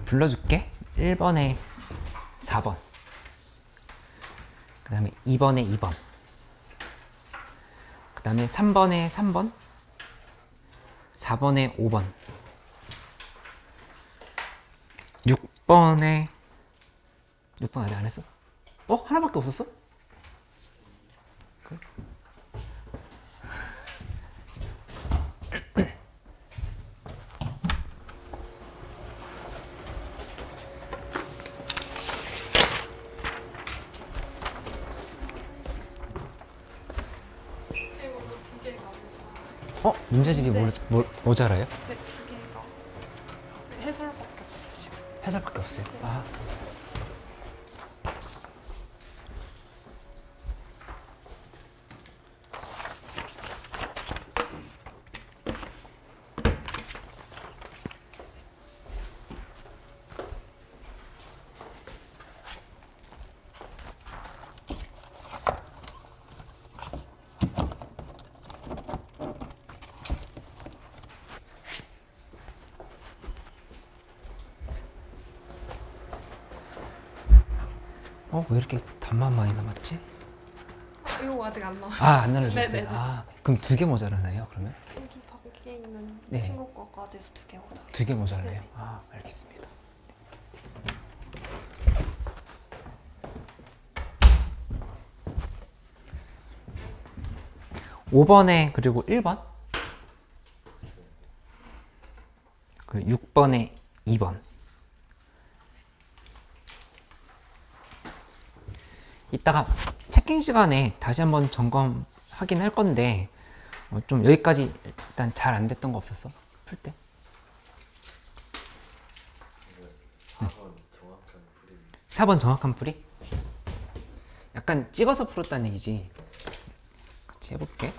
불러줄게. 1번에 4번, 그 다음에 2번에 2번, 그 다음에 3번에 3번, 4번에 5번, 6번 아직 안 했어? 하나밖에 없었어? 문제집이 모자라요? 네, 두 개가 해설밖에 없어요 지금. 해설밖에 없어요? 아. 왜 이렇게 답만 많이 남았지? 이거 아직 안 나왔어요. 안 나눠줬어요? 네네네. 그럼 2개 모자라나요, 그러면? 여기 밖에 있는 네. 친구 거까지 해서 두 개 오다. 2개 모자라요? 네. 알겠습니다. (5번에) 그리고 (1번) 그 (6번에) (2번) 이따가 체킹 시간에 다시 한번 점검하긴 할 건데 좀 여기까지 일단 잘 안 됐던 거 없었어? 풀 때? 4번 정확한 풀이? 약간 찍어서 풀었다는 얘기지. 같이 해볼게.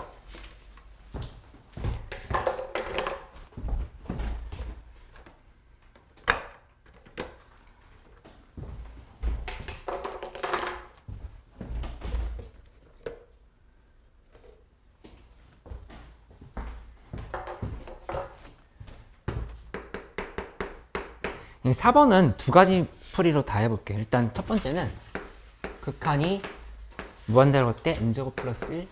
이 4번은 두 가지 풀이로 다 해볼게. 일단 첫 번째는 극한이 무한대로 갈 때 n제곱 플러스 1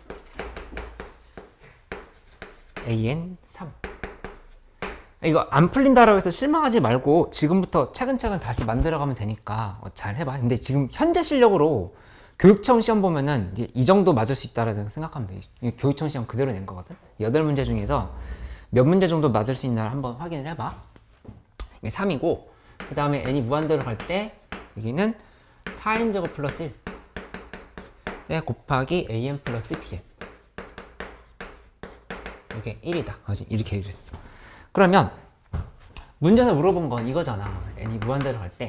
an 3. 이거 안 풀린다라고 해서 실망하지 말고 지금부터 차근차근 다시 만들어가면 되니까 잘 해봐. 근데 지금 현재 실력으로 교육청 시험 보면은 이 정도 맞을 수 있다라고 생각하면 돼. 교육청 시험 그대로 낸 거거든. 8문제 중에서 몇 문제 정도 맞을 수 있나 한번 확인을 해봐. 이게 3이고 그 다음에 n이 무한대로 갈 때 여기는 4n제곱 플러스 1 곱하기 an 플러스 bn, 이게 1이다. 이렇게 이랬어. 그러면 문제에서 물어본 건 이거잖아. n이 무한대로 갈 때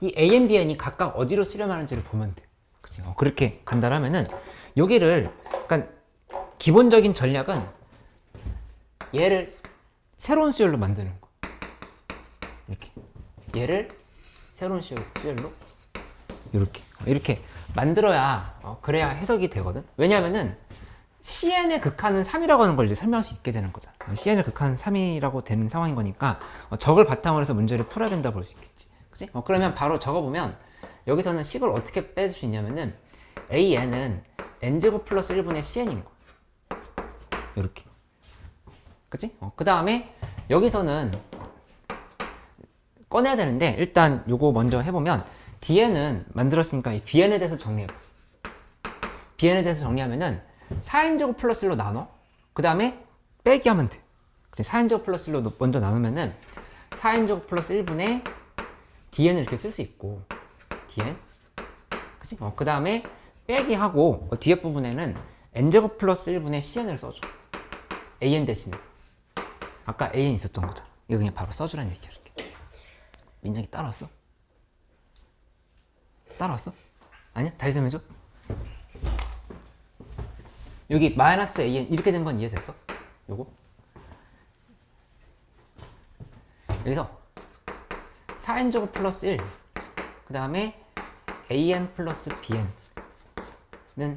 이 an, bn이 각각 어디로 수렴하는지를 보면 돼. 그치? 그렇게 간다라면은 여기를, 그러니까 기본적인 전략은 얘를 새로운 수열로 만드는 거. 이렇게 얘를 새로운 수열로 이렇게 만들어야 그래야 해석이 되거든. 왜냐하면은 CN의 극한은 3이라고 하는 걸 이제 설명할 수 있게 되는 거잖아. CN의 극한은 3이라고 되는 상황인 거니까 저걸 바탕으로 해서 문제를 풀어야 된다고 볼 수 있겠지. 그치? 그러면 바로 적어보면 여기서는 식을 어떻게 뺄 수 있냐면은 AN은 n제곱 플러스 1분의 CN인 거. 이렇게. 그치? 그 다음에 여기서는 꺼내야 되는데 일단 요거 먼저 해보면 DN은 만들었으니까 이 BN에 대해서 정리해봐. BN에 대해서 정리하면은 4n제곱 플러스 1로 나눠. 그 다음에 빼기 하면 돼. 4n제곱 플러스 1로 먼저 나누면은 4n제곱 플러스 1분의 DN을 이렇게 쓸 수 있고 DN. 그치? 그 다음에 빼기 하고 뒤에 부분에는 n제곱 플러스 1분의 CN을 써줘. AN 대신에. 아까 AN 있었던 거잖아. 이거 그냥 바로 써주라는 얘기야. 이렇게. 민정이 따라왔어? 따라왔어? 아니야? 다시 설명해줘. 여기 마이너스 AN 이렇게 된 건 이해됐어? 요거? 여기서 4n제곱 플러스 1, 그 다음에 an 플러스 bn는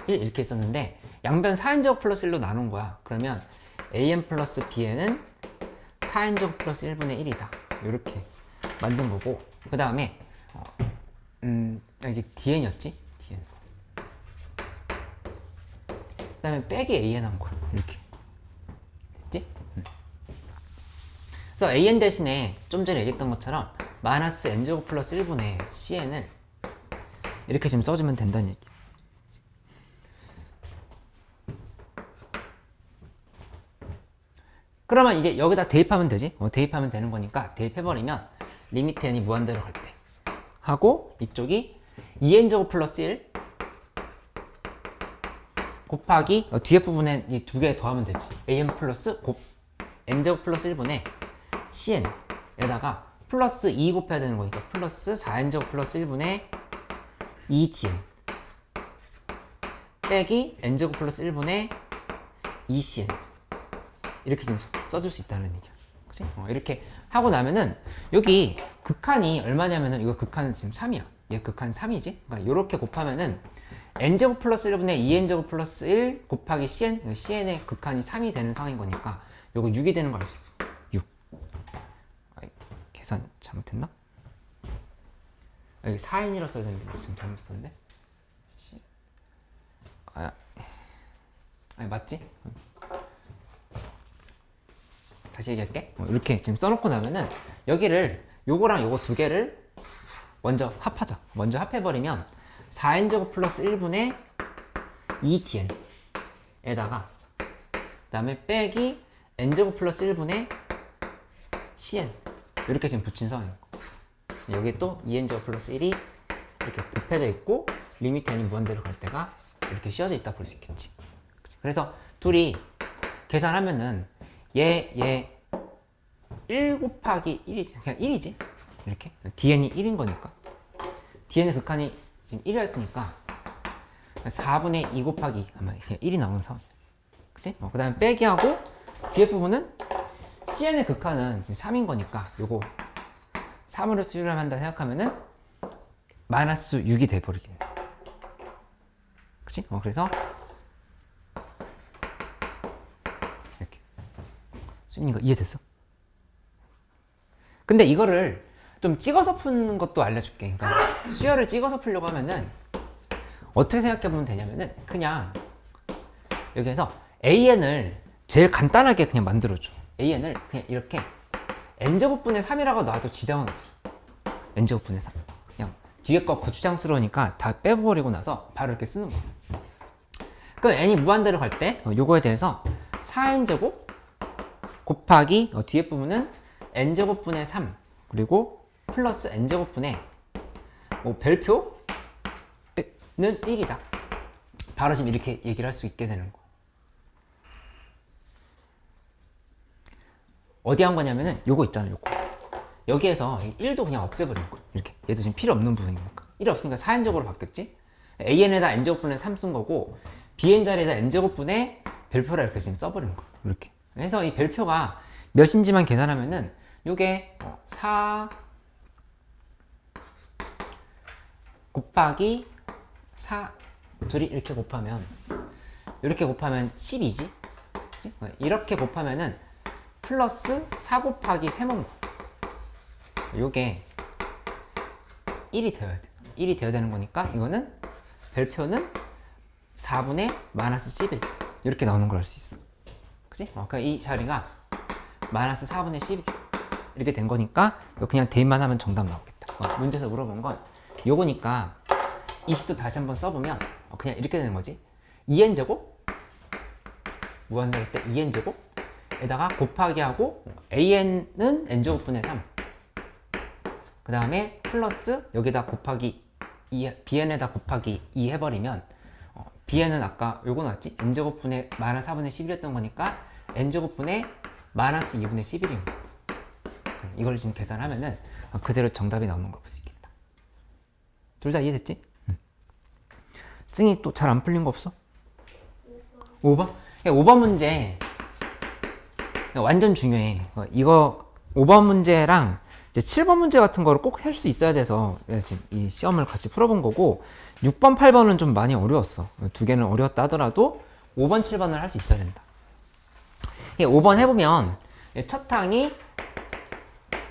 1 이렇게 썼는데 양변 4n제곱 플러스 1로 나눈 거야. 그러면 an 플러스 bn은 4n제곱 플러스 1분의 1이다. 이렇게 만든 거고, 그 다음에 이게 dn이었지? dn. 그 다음에 빼기 an 한 거야. 이렇게 됐지? 그래서 an 대신에 좀 전에 얘기했던 것처럼 마이너스 n제곱 플러스 1분의 cn을 이렇게 지금 써주면 된다는 얘기. 그러면 이제 여기다 대입하면 되지? 대입하면 되는 거니까 대입해버리면 리미트 n이 무한대로 갈 때 하고, 이쪽이 2n제곱 플러스 1 곱하기 뒤에 부분에 이 두 개 더하면 되지. an 플러스 n제곱 플러스 1분의 cn에다가 플러스 2 곱해야 되는 거니까 플러스 4n제곱 플러스 1분의 2dn 빼기 n제곱 플러스 1분의 2cn 이렇게 좀 써줄 수 있다는 얘기야. 그치? 이렇게 하고 나면은 여기 극한이 얼마냐면은 이거 극한은 지금 3이야. 얘 극한 3이지? 그러니까 이렇게 곱하면은 n제곱 플러스 1분의 2n제곱 플러스 1 곱하기 cn, cn의 극한이 3이 되는 상황인 거니까 요거 6이 되는 걸 알 수 있어. 6. 계산 잘못했나? 여기 4n이라 써야 되는데 지금 잘못 썼는데? 아니 맞지? 다시 얘기할게. 이렇게 지금 써놓고 나면은 여기를 요거랑 요거 두 개를 먼저 합하자. 먼저 합해버리면 4n제곱 플러스 1분의 2dn 에다가 그 다음에 빼기 n제곱 플러스 1분의 cn 이렇게 지금 붙인 상황이고, 여기 또 2n제곱 플러스 1이 이렇게 곱해져 있고 리미트 n이 무한대로 갈 때가 이렇게 씌워져 있다 볼 수 있겠지. 그래서 둘이 계산하면은 얘 1 곱하기 1이지. 그냥 1이지. 이렇게. dn이 1인 거니까. dn의 극한이 지금 1이었으니까 4분의 2 곱하기 아마 그냥 1이 나오는 상황이야. 그치? 그 다음에 빼기하고 뒤에 부분은 cn의 극한은 지금 3인 거니까 요거 3으로 수렴 한다 생각하면은 마이너스 6이 돼버리겠네. 그치? 그래서 이렇게. 수민이 이거 이해됐어? 근데 이거를 좀 찍어서 푸는 것도 알려줄게. 그러니까 수열을 찍어서 풀려고 하면은 어떻게 생각해보면 되냐면은 그냥 여기에서 an을 제일 간단하게 그냥 만들어줘. an을 그냥 이렇게 n제곱분의 3이라고 놔도 지장은 없어. n제곱분의 3. 그냥 뒤에 거 거추장스러우니까 다 빼버리고 나서 바로 이렇게 쓰는 거야. 그 n이 무한대로 갈 때 요거에 대해서 4n제곱 곱하기 뒤에 부분은 n제곱분의 3 그리고 플러스 n제곱분의 별표는 1이다. 바로 지금 이렇게 얘기를 할 수 있게 되는 거. 어디 한 거냐면은 요거 있잖아요. 요거. 여기에서 1도 그냥 없애버린 거야. 이렇게. 얘도 지금 필요 없는 부분이니까. 1이 없으니까 4n제곱으로 바뀌었지. an에다 n제곱분의 3 쓴 거고 bn 자리에다 n제곱분의 별표라 이렇게 지금 써버린 거야. 이렇게. 그래서 이 별표가 몇인지만 계산하면은 요게 4 곱하기 4 둘이 이렇게 곱하면 12지? 그치? 이렇게 곱하면은 플러스 4 곱하기 3은 요게 1이 되어야 돼. 1이 되어야 되는 거니까 이거는 별표는 4분의 마이너스 11 이렇게 나오는 걸 알 수 있어. 그치? 그러니까 이 자리가 마이너스 4분의 11 이렇게 된 거니까 그냥 대입만 하면 정답 나오겠다. 문제에서 물어본 건 요거니까 20도 다시 한번 써보면 그냥 이렇게 되는 거지. 2n제곱 무한대로 때 2n제곱 에다가 곱하기 하고 an은 n제곱분의 3 그 다음에 플러스 여기다 곱하기 2 bn에다 곱하기 2 해버리면 bn은 아까 요거 나왔지? n제곱분의 마이너스 4분의 11이었던 거니까 n제곱분의 마이너스 2분의 11인 거야. 이걸 지금 계산하면은 그대로 정답이 나오는 걸 볼 수 있겠다. 둘 다 이해됐지? 승이 또 잘 안 풀린 거 없어? 5번? 5번 문제 완전 중요해. 이거 5번 문제랑 이제 7번 문제 같은 거를 꼭 할 수 있어야 돼서 지금 이 시험을 같이 풀어본 거고 6번, 8번은 좀 많이 어려웠어. 두 개는 어려웠다 하더라도 5번, 7번을 할 수 있어야 된다. 5번 해보면 첫 항이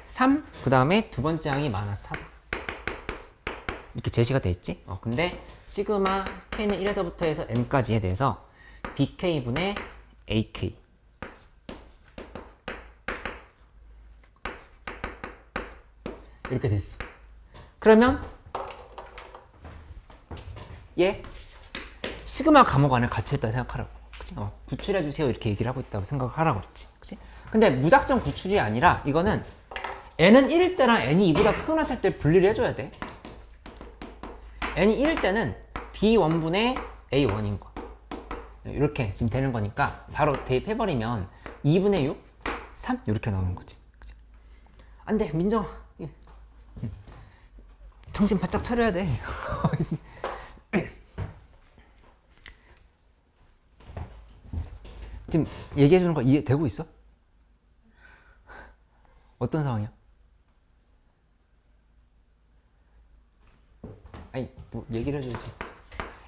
3, 그 다음에 두 번째 항이 마이너스 4다. 이렇게 제시가 돼 있지? 근데 시그마 k는 1에서부터 해서 n까지에 대해서 bk분의 ak 이렇게 돼 있어. 그러면 얘 시그마 감옥 안에 갇혀있다 생각하라고. 그치? 구출해주세요 이렇게 얘기를 하고 있다고 생각하라고 그랬지. 그치? 근데 무작정 구출이 아니라 이거는 n은 1일 때랑 n이 2보다 크거나 같을 때 분리를 해줘야 돼. n이 1일 때는 b1분의 a1인 거야. 이렇게 지금 되는 거니까 바로 대입해버리면 2분의 6, 3 이렇게 나오는 거지. 그치? 안 돼, 민정아. 정신 바짝 차려야 돼. 지금 얘기해주는 거 이해되고 있어? 어떤 상황이야? 아니, 뭐 얘기를 해줘야지.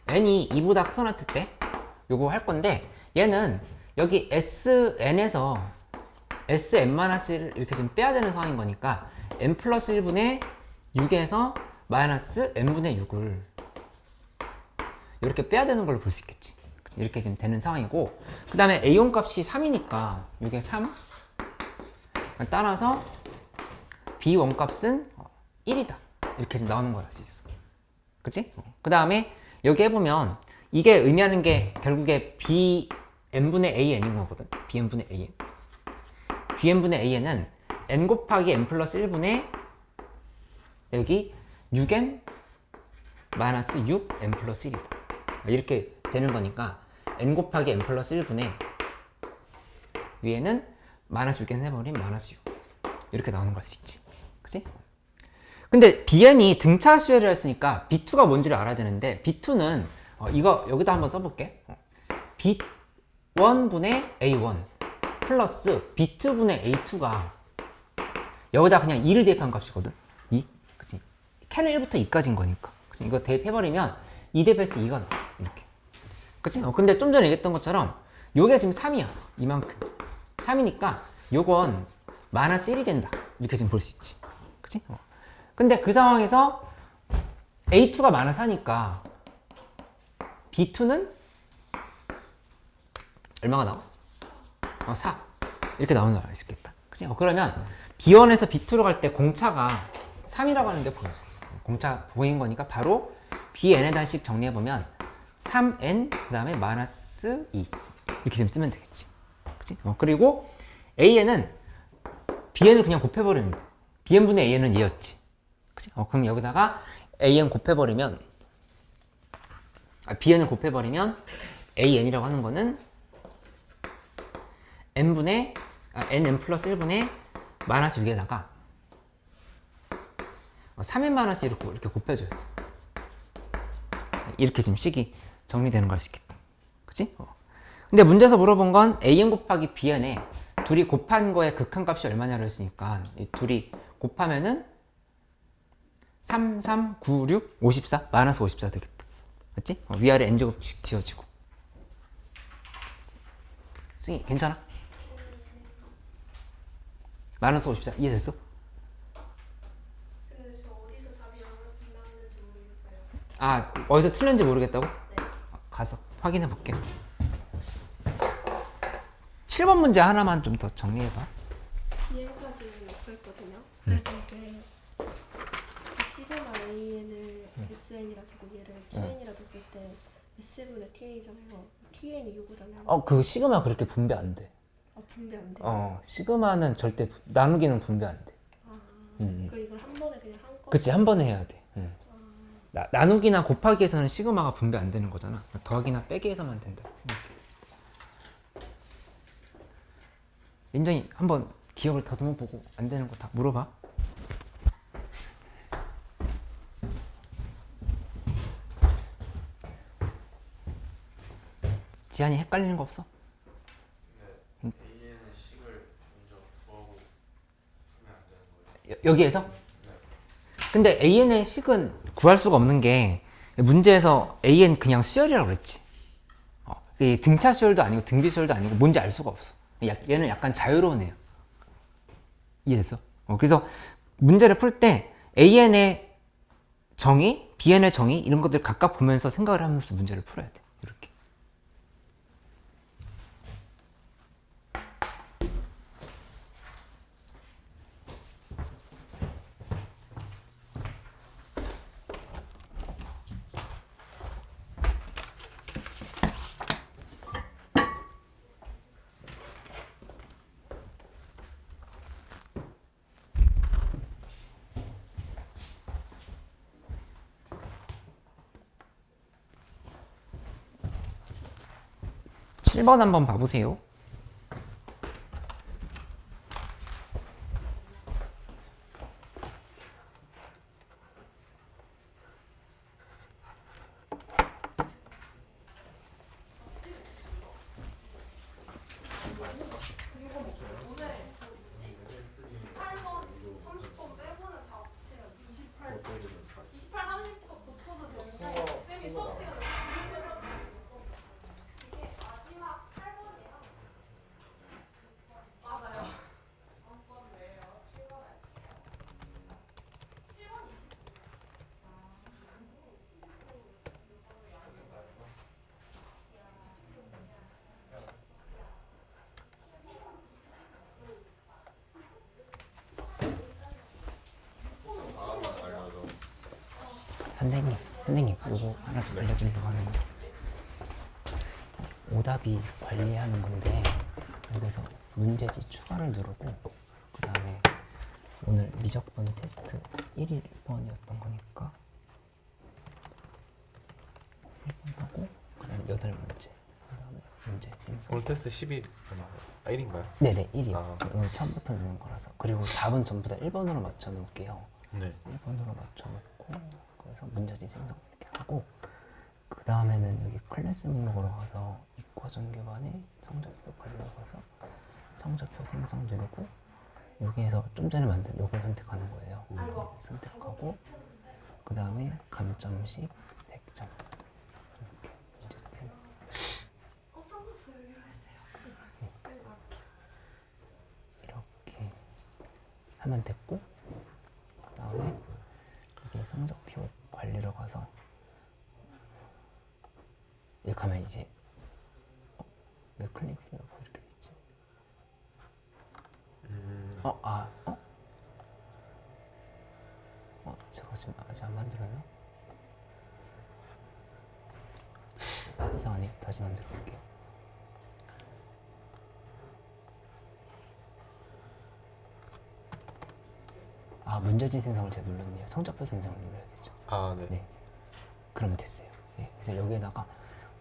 n이 2보다 크거나 같을 때 요거 할 건데 얘는 여기 sn에서 sn-1을 이렇게 좀 빼야 되는 상황인 거니까 n 플러스 1분의 6에서 마이너스 n분의 6을 이렇게 빼야 되는 걸로 볼 수 있겠지. 이렇게 지금 되는 상황이고, 그 다음에 a1 값이 3이니까 이게 3, 따라서 b1 값은 1이다 이렇게 지금 나오는 걸 알 수 있어. 그치? 그 다음에 여기 해보면 이게 의미하는 게 결국에 bn분의 an인 거거든. bn분의 an. bn분의 an은 n 곱하기 n 플러스 1분의 여기 6n 마이너스 6n 플러스 1이다. 이렇게 되는 거니까 n 곱하기 n 플러스 1분의 위에는 마이너스 6n 해버리면 마이너스 6 이렇게 나오는 걸 수 있지. 그치? 근데 bn이 등차 수열을 했으니까 b2가 뭔지를 알아야 되는데 b2는 이거 여기다 한번 써볼게. b1분의 a1 플러스 b2분의 a2가 여기다 그냥 2를 대입한 값이거든. 2. 그치? 캔은 1부터 2까지인 거니까. 그치? 이거 대입해버리면 2 대입해서 2가 나와. 이렇게. 그치? 근데 좀 전에 얘기했던 것처럼 요게 지금 3이야. 이만큼. 3이니까 요건 마이너스 1이 된다. 이렇게 지금 볼 수 있지. 그치? 근데 그 상황에서 A2가 마이너스 4니까 B2는 얼마가 나와? 4. 이렇게 나오는 걸 알 수 있겠다. 그치? 그러면 B1에서 B2로 갈 때 공차가 3이라고 하는데 보여. 공차 보인 거니까 바로 Bn에 다시 정리해보면 3n 그 다음에 마이너스 2 이렇게 좀 쓰면 되겠지. 그치? 그리고 An은 Bn을 그냥 곱해버리면 돼. Bn분의 An은 얘였지. 그치? 그럼 여기다가 an 곱해버리면 bn을 곱해버리면 an이라고 하는 거는 nn 플러스 1분의 마이너스 6에다가 3n 마이너스 1을 이렇게 곱해줘요. 이렇게 지금 식이 정리되는 걸 수 있겠다. 그치? 근데 문제에서 물어본 건 an 곱하기 bn에 둘이 곱한 거의 극한값이 얼마냐로 했으니까 이 둘이 곱하면은 3, 3, 9, 6, 54, 마이너스 54 되겠다. 맞지? 위아래 n제곱씩 지어지고. 승희, 괜찮아? 마이너스 54, 이해됐어? 근데 저 어디서 답이 나왔는지 모르겠어요. 아, 어디서 틀렸는지 모르겠다고? 네. 가서 확인해 볼게. 7번 문제 하나만 좀 더 정리해봐. bn까지는 넣고 있거든요. 그래서 이게 시그마 an을 sn이라 두고 얘를 tn이라 뒀을 때 s분의 tn이잖아요. tn이 요거잖아요. 그 시그마 그렇게 분배 안 돼. 분배 안 돼요? 시그마는 절대 나누기는 분배 안 돼. 그럼 이걸 한 번에 그냥 한꺼번에? 그치, 한 번에 해야 돼. 나누기나 곱하기에서는 시그마가 분배 안 되는 거잖아. 더하기나 빼기에서만 된다 생각해. 인정이 한번 기억을 더듬어 보고 안 되는 거 다 물어봐. 지한이 헷갈리는 거 없어? AN의 식을 먼저 구하고 하면 안 되는 거예요? 여기에서? 네. 근데 AN의 식은 구할 수가 없는 게 문제에서 AN 그냥 수열이라고 그랬지. 이 등차 수열도 아니고 등비 수열도 아니고 뭔지 알 수가 없어. 얘는 약간 자유로운 애야. 이해됐어? 그래서 문제를 풀 때 AN의 정의, BN의 정의 이런 것들 각각 보면서 생각을 하면서 문제를 풀어야 돼. 이렇게. 칠 번 한번 봐보세요. 선생님, 이거 하나 좀 알려드리려고 하는데, 오답이 관리하는 건데, 여기서 문제지 추가를 누르고, 그 다음에 오늘 미적분 테스트 1번이었던 거니까 1번 하고, 그 다음에 8문제, 그 다음에 문제 생성. 오늘 테스트 10일 1인가요? 네네, 1이요. 아. 오늘 처음부터 내는 거라서. 그리고 답은 전부 다 1번으로 맞춰 놓을게요. 네. 1번으로 맞춰 놓고, 그래서 문제지 생성 이렇게 하고, 그 다음에는 여기 클래스 목록으로 가서 이과전 교반에 성적표 관리로 가서 성적표 생성 누르고, 여기에서 좀 전에 만든 요걸 선택하는 거예요. 네, 선택하고, 그 다음에 감점식 100점 이렇게 문제지 생성. 이렇게 하면 됐고, 그 다음에 여기 성적표 관리로 가서 여기 가면 이제 왜 클릭하려고 이렇게 됐지? 제가 지금 아직 안 만들었나? 이상하네. 다시 만들어 볼게요. 문제지 생성을 제가 눌렀네요. 성적표 생성을 눌러야 되죠. 네. 네. 그러면 됐어요. 네. 그래서 여기에다가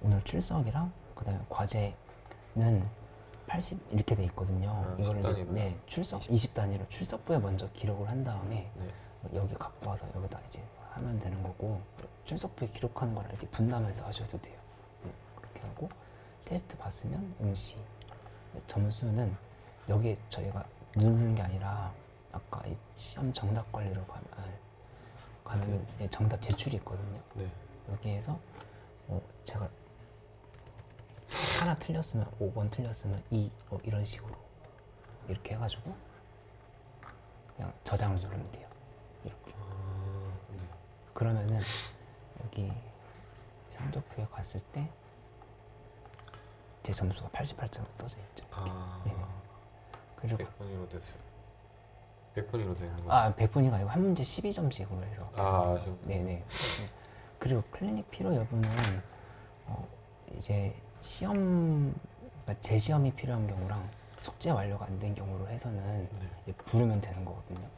오늘 출석이랑 그 다음에 과제는 80 이렇게 돼 있거든요. 이거를 이제 10단위로요? 출석 20단위로 출석부에 먼저 기록을 한 다음에 네. 여기 갖고 와서 여기다 이제 하면 되는 거고, 출석부에 기록하는 거랑 이렇게 분담해서 하셔도 돼요. 네. 그렇게 하고 테스트 봤으면 응시. 점수는 여기에 저희가 누르는 게 아니라 아까 이 시험 정답 관리로 가면은 정답 제출이 있거든요. 네. 여기에서 제가 하나 틀렸으면 5번 틀렸으면 2 이런 식으로 이렇게 해가지고 그냥 저장을 누르면 돼요. 이렇게. 네. 그러면은 여기 성적표에 갔을 때 제 점수가 88점 떠져 있죠. 네네. 그리고 100분위로 됐어요. 100분위로 되는 거예요? 100분위가 아니고 한 문제 12점씩으로 해서 계산돼요. 네네. 그리고 클리닉 필요 여부는 이제 시험, 그러니까 재시험이 필요한 경우랑 숙제 완료가 안 된 경우로 해서는 이제 부르면 되는 거거든요.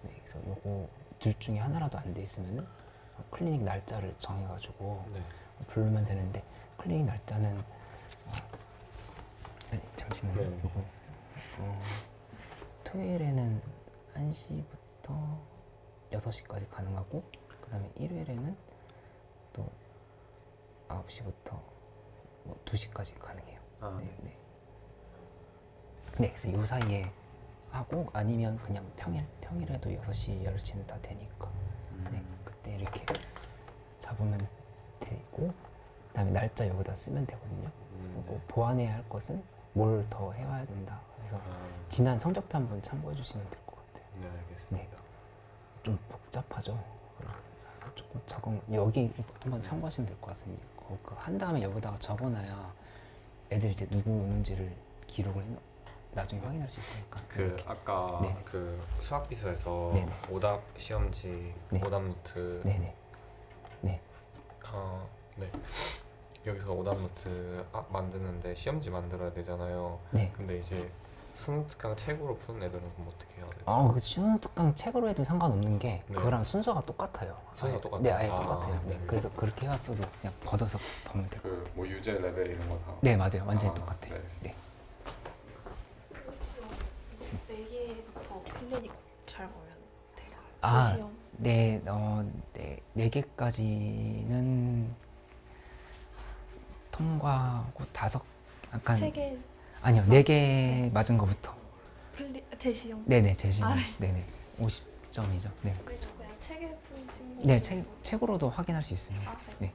네, 그래서 요거 둘 중에 하나라도 안 돼 있으면은 클리닉 날짜를 정해가지고 부르면 되는데, 클리닉 날짜는 잠시만요. 네. 요거 토요일에는 1시부터 6시까지 가능하고, 그 다음에 일요일에는 또 9시부터 2시까지 가능해요. 네. 그래서 요 사이에 하고, 아니면 그냥 평일에도 6시, 10시는 다 되니까. 네, 그때 이렇게 잡으면 되고, 그다음에 날짜 여기다 쓰면 되거든요. 쓰고 보완해야 할 것은 뭘 더 해와야 된다. 그래서 지난 성적표 한번 참고해 주시면 될 것 같아요. 네, 알겠습니다. 좀 복잡하죠. 조금 적응 여기 한번 참고하시면 될 것 같습니다. 한 다음에 여기다가 적어놔야 애들 이제 누구 오는지를 기록을 해 나중에 확인할 수 있으니까. 그 이렇게. 아까 네네. 그 수학 비서에서 네네. 오답 시험지, 네. 오답 노트, 네네. 네. 네. 여기서 오답 노트 만드는데 시험지 만들어야 되잖아요. 네. 근데 이제 수능 특강 책으로 푸는 애들은 그럼 어떻게 해야 돼요? 그 수능 특강 책으로 해도 상관없는 게 네. 그거랑 순서가 똑같아요. 순서가 아예. 똑같아요? 네, 아예 아, 똑같아요. 네. 네. 그래서 그렇게 해왔어도 그냥 걷어서 보면 될 것 같아요. 그 뭐 유제 레벨 이런 거 다. 네, 맞아요. 완전히 똑같아요. 네. 네. 혹시 4개부터 클리닉 잘 보면 될까요? 아, 시험. 네, 네 개까지는 통과하고 약간 3개 아니요, 4개 맞은 거부터. 제시험. 네네, 제시면 아. 네네 50점이죠. 네, 그렇죠. 그냥 책에 푼 친구. 네, 책으로도 확인할 수 있습니다. 아, 네.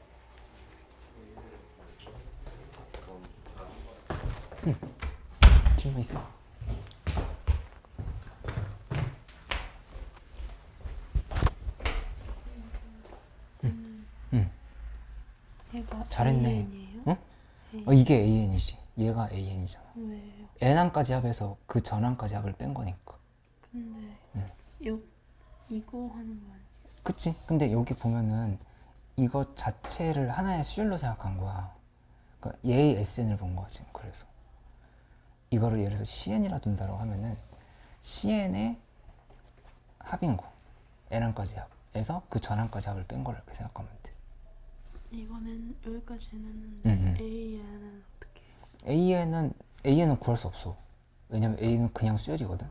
질문 있어? 얘가 잘했네. AN이에요? 응? AN. 이게 AN이지. 얘가 AN이잖아. 왜요? N항까지 합해서 그 전항까지 합을 뺀 거니까. 근데 응. 이거 하는 거 아니에요? 그치? 근데 여기 보면은 이거 자체를 하나의 수열로 생각한 거야. 그러니까 얘의 SN을 본 거야 지금. 그래서 이거를 예를 들어서 CN이라 둔다고 하면은 CN의 합인 거. N항까지 합에서 그 전항까지 합을 뺀 거를 이렇게 생각하면 돼. 이거는 여기까지 했는데 응. AN은 어떻게 해요? AN은 구할 수 없어. 왜냐면 A는 그냥 수열이거든.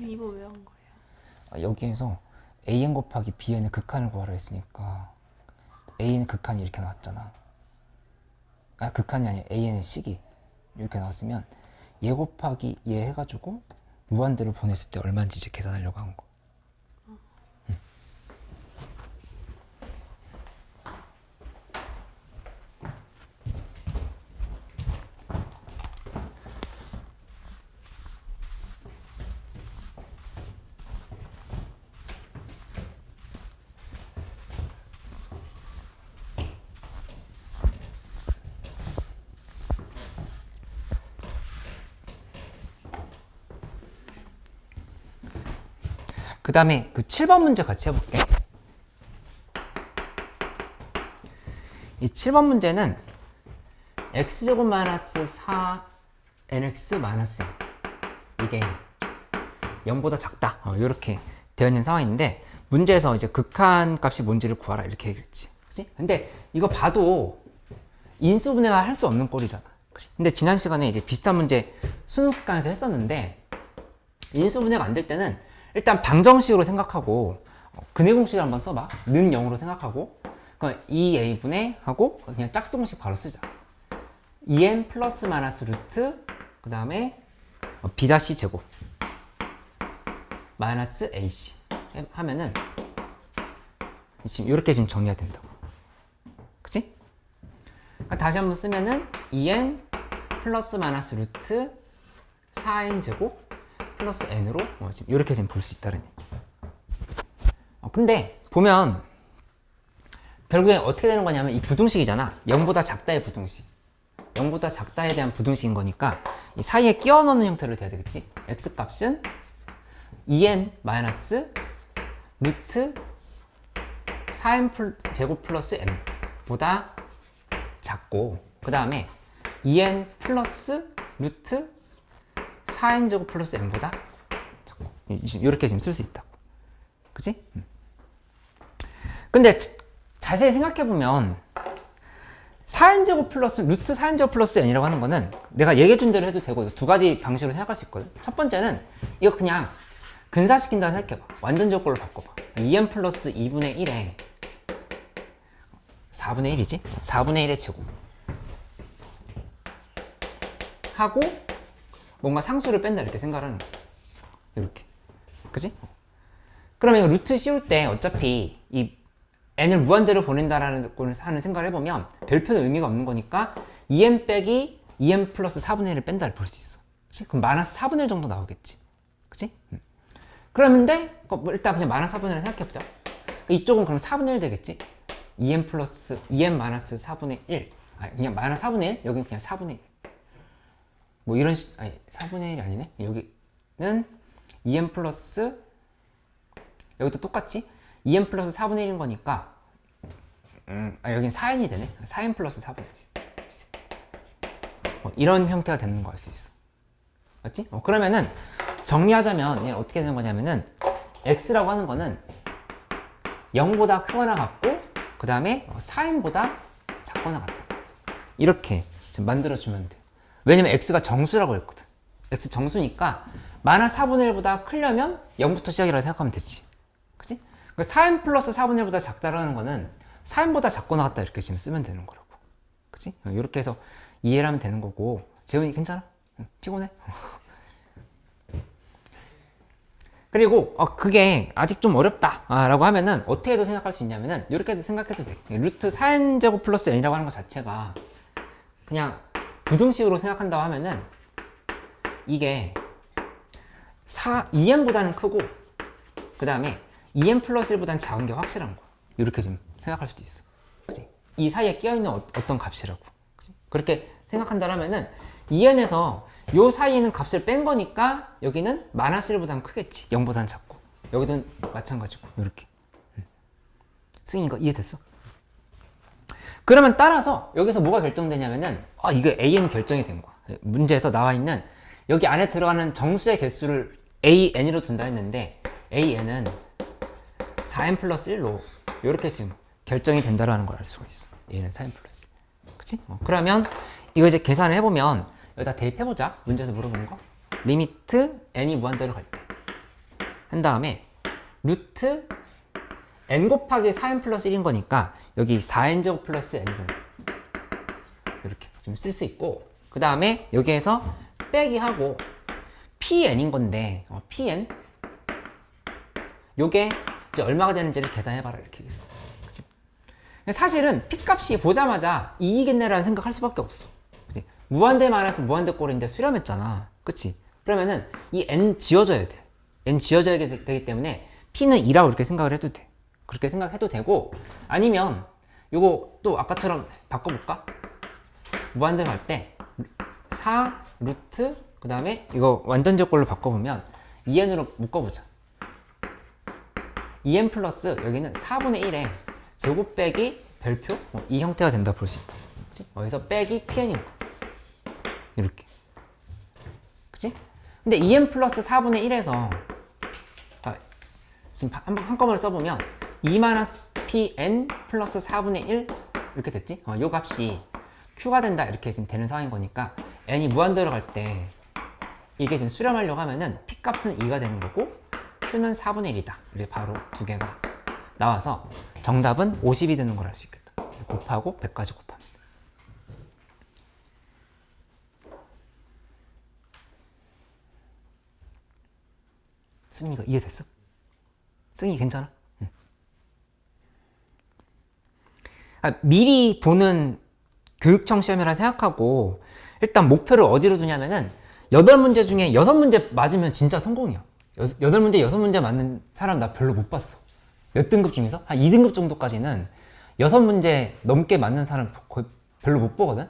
이거 왜 한 거예요? 여기에서 AN 곱하기 BN의 극한을 구하라 했으니까 A는 극한이 이렇게 나왔잖아. 극한이 아니라 AN의 식이 이렇게 나왔으면 얘 곱하기 얘 해가지고 무한대로 보냈을 때 얼마인지 이제 계산하려고 한 거. 그 다음에 그 7번 문제 같이 해볼게. 이 7번 문제는 x제곱 마이너스 4nx 마이너스 이게 0보다 작다. 이렇게 되어 있는 상황인데 문제에서 이제 극한 값이 뭔지를 구하라 이렇게 얘기했지. 그치? 근데 이거 봐도 인수분해가 할 수 없는 꼴이잖아. 그치? 근데 지난 시간에 이제 비슷한 문제 수능 특강에서 했었는데 인수분해가 안 될 때는 일단 방정식으로 생각하고 근해 공식을 한번 써봐. 는 0으로 생각하고 2a분의 하고 그냥 짝수공식 바로 쓰자. 2n 플러스 마이너스 루트 그 다음에 b 다시 제곱 마이너스 ac 하면은 지금 이렇게 지금 정리가 된다고. 그치? 다시 한번 쓰면은 2n 플러스 마이너스 루트 4n 제곱 플러스 n으로 지금 이렇게 지금 볼 수 있다는 얘기. 근데 보면 결국에 어떻게 되는 거냐면 이 부등식이잖아. 0보다 작다의 부등식. 0보다 작다에 대한 부등식인 거니까 이 사이에 끼워 넣는 형태로 돼야 되겠지. x 값은 2n 마이너스 루트 4n 제곱 플러스 n 보다 작고 그 다음에 2n 플러스 루트 4n 제곱 플러스 n보다 작고 이렇게 지금 쓸 수 있다고. 그치? 근데 자세히 생각해보면 4n 제곱 플러스 루트 4n 제곱 플러스 n이라고 하는 거는 내가 얘기해 준 대로 해도 되고 두 가지 방식으로 생각할 수 있거든. 첫 번째는 이거 그냥 근사시킨다고 생각해봐. 완전적 걸로 바꿔봐. 2n 플러스 2분의 1에 4분의 1이지? 4분의 1의 제곱 하고 뭔가 상수를 뺀다 이렇게 생각하는 거야. 이렇게. 그치? 그러면 이거 루트 씌울 때 어차피 이 n을 무한대로 보낸다라는 걸 하는 생각을 해보면 별표는 의미가 없는 거니까 2n 빼기 2n 플러스 4분의 1을 뺀다를 볼 수 있어. 그치? 그럼 마이너스 4분의 1 정도 나오겠지. 그치? 그러는데 일단 그냥 마이너스 4분의 1 생각해보자. 이쪽은 그럼 4분의 1 되겠지? 2n 플러스 2n 마이너스 4분의 1. 그냥 마이너스 4분의 1? 여기는 그냥 4분의 1. 뭐 이런 아니 4분의 1이 아니네. 여기는 2n 플러스 여기도 똑같지? 2n 플러스 4분의 1인 거니까 여긴 4n이 되네. 4n 플러스 4분의 1. 이런 형태가 되는 거 알 수 있어. 맞지? 그러면은 정리하자면 얘는 어떻게 되는 거냐면은 x라고 하는 거는 0보다 크거나 같고 그 다음에 4n보다 작거나 같다. 이렇게 좀 만들어주면 돼. 왜냐면 x가 정수라고 했거든. x 정수니까 마이너스 4분의 1보다 크려면 0부터 시작이라고 생각하면 되지. 그치? 4n 플러스 4분의 1보다 작다라는 거는 4n보다 작거나 같다 이렇게 지금 쓰면 되는 거라고. 그치? 이렇게 해서 이해를 하면 되는 거고. 재훈이 괜찮아? 피곤해? 그리고 그게 아직 좀 어렵다 라고 하면은 어떻게 해도 생각할 수 있냐면은 이렇게도 생각해도 돼. 루트 4n제곱 플러스 n이라고 하는 것 자체가 그냥 부등식으로 생각한다고 하면은 이게 2n보다는 크고 그 다음에 2n 플러스 1보다는 작은 게 확실한 거야. 이렇게 좀 생각할 수도 있어. 그치? 이 사이에 끼어있는 어떤 값이라고. 그치? 그렇게 생각한다면은 2n에서 요 사이에는 값을 뺀 거니까 여기는 마이너스 1보다는 크겠지. 0보다는 작고. 여기도 마찬가지고. 이렇게. 승희 이거 이해됐어? 그러면 따라서 여기서 뭐가 결정되냐면은 이거 an 결정이 된 거야. 문제에서 나와 있는 여기 안에 들어가는 정수의 개수를 an으로 둔다 했는데 an은 4n 플러스 1로 이렇게 지금 결정이 된다라는 걸 알 수가 있어. 얘는 4n 플러스 1. 그치? 그러면 이거 이제 계산을 해보면 여기다 대입해보자. 문제에서 물어본 거. 리미트 n이 무한대로 갈 때. 한 다음에 루트 n 곱하기 4n 플러스 1인 거니까 여기 4n 제곱 플러스 n이 된다. 이렇게 좀 쓸 수 있고 그 다음에 여기에서 빼기 하고 pn인 건데 pn 요게 이제 얼마가 되는지를 계산해봐라 이렇게 했어. 그치? 사실은 p값이 보자마자 2이겠네라는 생각할 수밖에 없어. 그치? 무한대 마이너스 무한대 꼴인데 수렴했잖아. 그치? 그러면은 이 n 지워져야 돼. n 지워져야 되기 때문에 p는 2라고 이렇게 생각을 해도 돼. 그렇게 생각해도 되고 아니면 요거 또 아까처럼 바꿔볼까? 무한대로 할 때 4 루트 그 다음에 이거 완전제꼴로 바꿔보면 2n으로 묶어보자. 2n 플러스 여기는 4분의 1에 제곱 빼기 별표 이 형태가 된다 볼 수 있다. 그치? 여기서 빼기 pn인 거 이렇게. 그치? 근데 2n 플러스 4분의 1에서 지금 한꺼번에 써보면 2-pn 플러스 4분의 1 이렇게 됐지? 요 값이 q가 된다 이렇게 지금 되는 상황인 거니까 n이 무한대로 갈 때 이게 지금 수렴하려고 하면은 p 값은 2가 되는 거고 q는 4분의 1이다. 이렇게 바로 두 개가 나와서 정답은 50이 되는 걸 알 수 있겠다. 곱하고 100까지 곱합니다. 수민이가 이해됐어? 승희 괜찮아? 응. 미리 보는 교육청 시험이라 생각하고 일단 목표를 어디로 두냐면은 8문제 중에 6문제 맞으면 진짜 성공이야. 8문제 6문제 맞는 사람 나 별로 못 봤어. 몇 등급 중에서? 한 2등급 정도까지는 6문제 넘게 맞는 사람 거의 별로 못 보거든?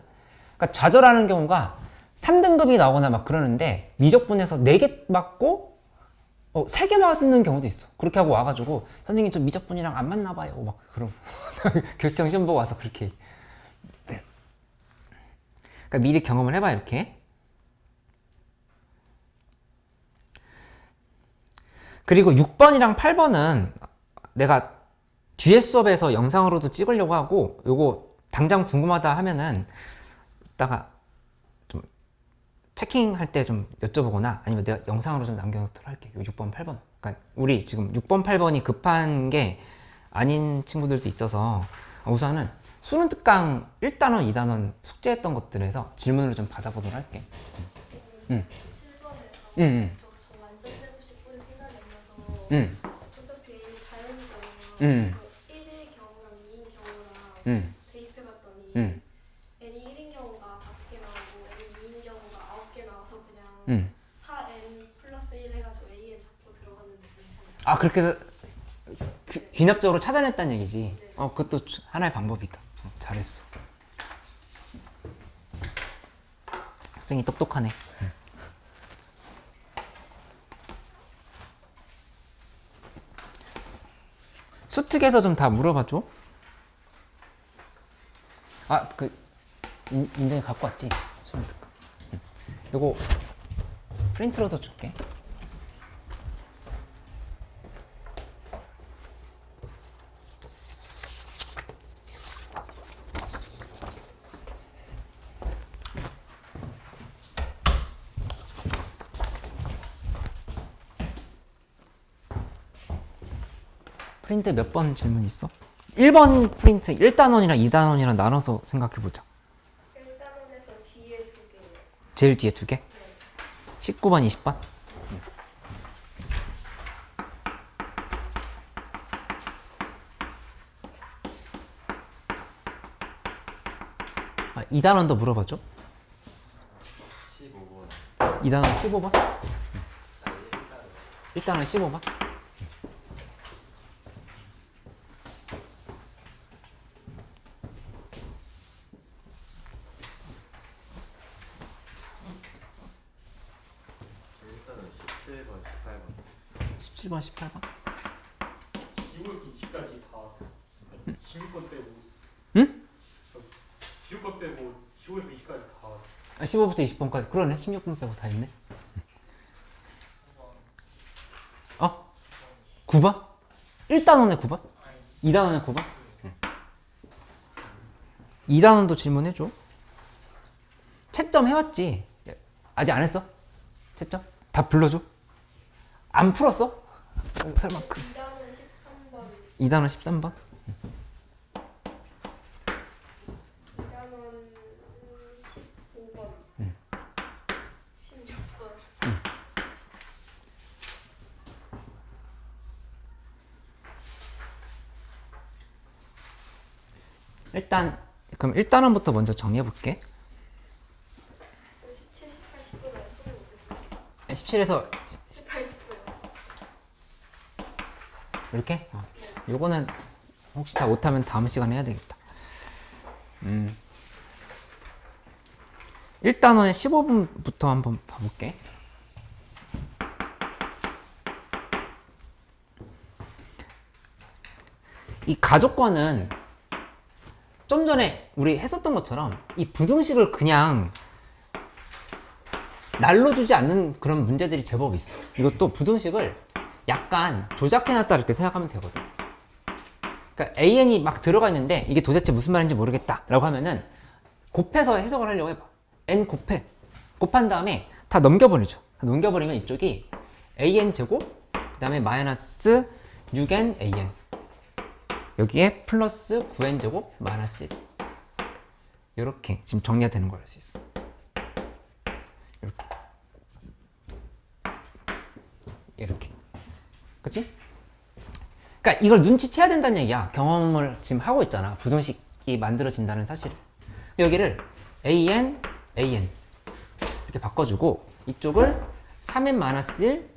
그러니까 좌절하는 경우가 3등급이 나오거나 막 그러는데 미적분에서 4개 맞고 3개 맞는 경우도 있어. 그렇게 하고 와가지고 선생님 저 미적분이랑 안 맞나 봐요. 막 그러고 교육청 시험 보고 와서 그렇게. 그러니까 미리 경험을 해봐 이렇게. 그리고 6번이랑 8번은 내가 뒤에 수업에서 영상으로도 찍으려고 하고 요거 당장 궁금하다 하면은 이따가 좀 체킹할 때 좀 여쭤보거나 아니면 내가 영상으로 좀 남겨놓도록 할게. 요 6번, 8번. 그러니까 우리 지금 6번, 8번이 급한 게 아닌 친구들도 있어서 우선은 수능 특강 1단원, 2단원 숙제했던 것들에서 질문을 좀 받아보도록 할게. 7번에서 저 완전 빼고 싶은 생각이 안 나서 어차피 자연이잖아요. 그래서 1일 경우랑 대입해봤더니 음. n이 1인 경우가 5개 나오고 n이 2인 경우가 9개 나와서 그냥 4n 플러스 1 해가지고 an 잡고 들어갔는데 괜찮아요. 아 그렇게 해서 귀납적으로 찾아냈다는 얘기지. 그것도 하나의 방법이다. 잘했어. 학생이 똑똑하네. 수특에서 좀 다 물어봐줘. 인정이 갖고 왔지? 수특. 요거 프린트로도 줄게. 프린트 몇 번 질문 있어? 1번 프린트 1단원이랑 2단원이랑 나눠서 생각해보자. 1단원에서 뒤에 2개예요. 제일 뒤에 2개? 19번, 20번? 아, 2단원도 물어봐줘. 15번. 2단원 15번? 1단원 15번? 일단은 17번, 18번. 17번, 18번? 15부터 20까지 다 16번 빼고 응? 16번 빼고 15에서 20까지 다 15부터 20번까지. 그러네. 16번 빼고 다 있네. 9번? 1단원에 9번? 2단원에 9번? 2단원도 질문해줘. 채점 해왔지? 아직 안 했어? 채점? 다 불러줘? 안 풀었어? 설마 2단원 13번, 2단원 13번? 2단원 15번, 16번. 일단 그럼 1단원부터 먼저 정해볼게. 17, 18, 19는 소리 못했어요. 17에서 18, 19요. 이렇게? 요거는 혹시 다 못하면 다음 시간에 해야 되겠다. 1단원에 15분부터 한번 봐볼게. 이 가족과는 좀 전에 우리 했었던 것처럼 이 부등식을 그냥 날로 주지 않는 그런 문제들이 제법 있어. 이것도 부등식을 약간 조작해놨다 이렇게 생각하면 되거든. 그러니까 an이 막 들어가 있는데 이게 도대체 무슨 말인지 모르겠다 라고 하면은 곱해서 해석을 하려고 해봐. n 곱해. 곱한 다음에 다 넘겨버리죠. 다 넘겨버리면 이쪽이 an 제곱 그 다음에 마이너스 6n an 여기에 플러스 9n 제곱 마이너스 1 이렇게 지금 정리가 되는 걸 알 수 있어. 이렇게 이렇게 그치? 그러니까 이걸 눈치채야 된다는 얘기야. 경험을 지금 하고 있잖아. 부등식이 만들어진다는 사실. 여기를 an, an 이렇게 바꿔주고 이쪽을 3n 마이너스 1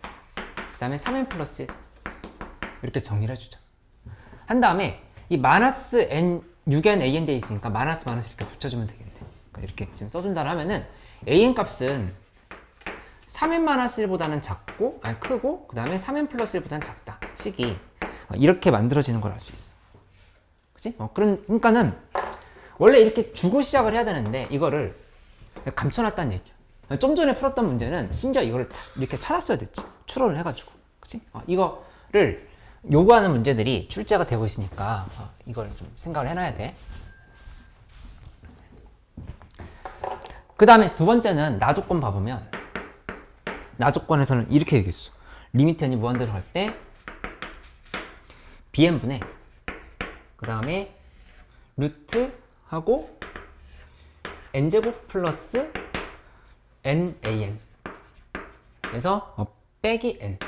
그 다음에 3n 플러스 1 이렇게 정리를 해주자. 한 다음에 이 마이너스 n 6n an 돼 있으니까 마이너스 이렇게 붙여주면 되겠네. 그러니까 이렇게 지금 써준다 하면은 an 값은 3n 마이너스 1보다는 작고 아니 크고 그 다음에 3n 플러스 1보다는 작다 식이 이렇게 만들어지는 걸 알 수 있어. 그치? 그러니까는 원래 이렇게 주고 시작을 해야 되는데 이거를 감춰놨다는 얘기야. 좀 전에 풀었던 문제는 심지어 이거를 이렇게 찾았어야 됐지. 추론을 해가지고. 그치? 이거를 요구하는 문제들이 출제가 되고 있으니까 이걸 좀 생각을 해놔야 돼. 그 다음에 두 번째는 나 조건 봐보면 나 조건에서는 이렇게 얘기했어. 리미트 n이 무한대로 갈 때 bn분의 그 다음에 루트 하고 n제곱 플러스 nan 그래서 빼기 n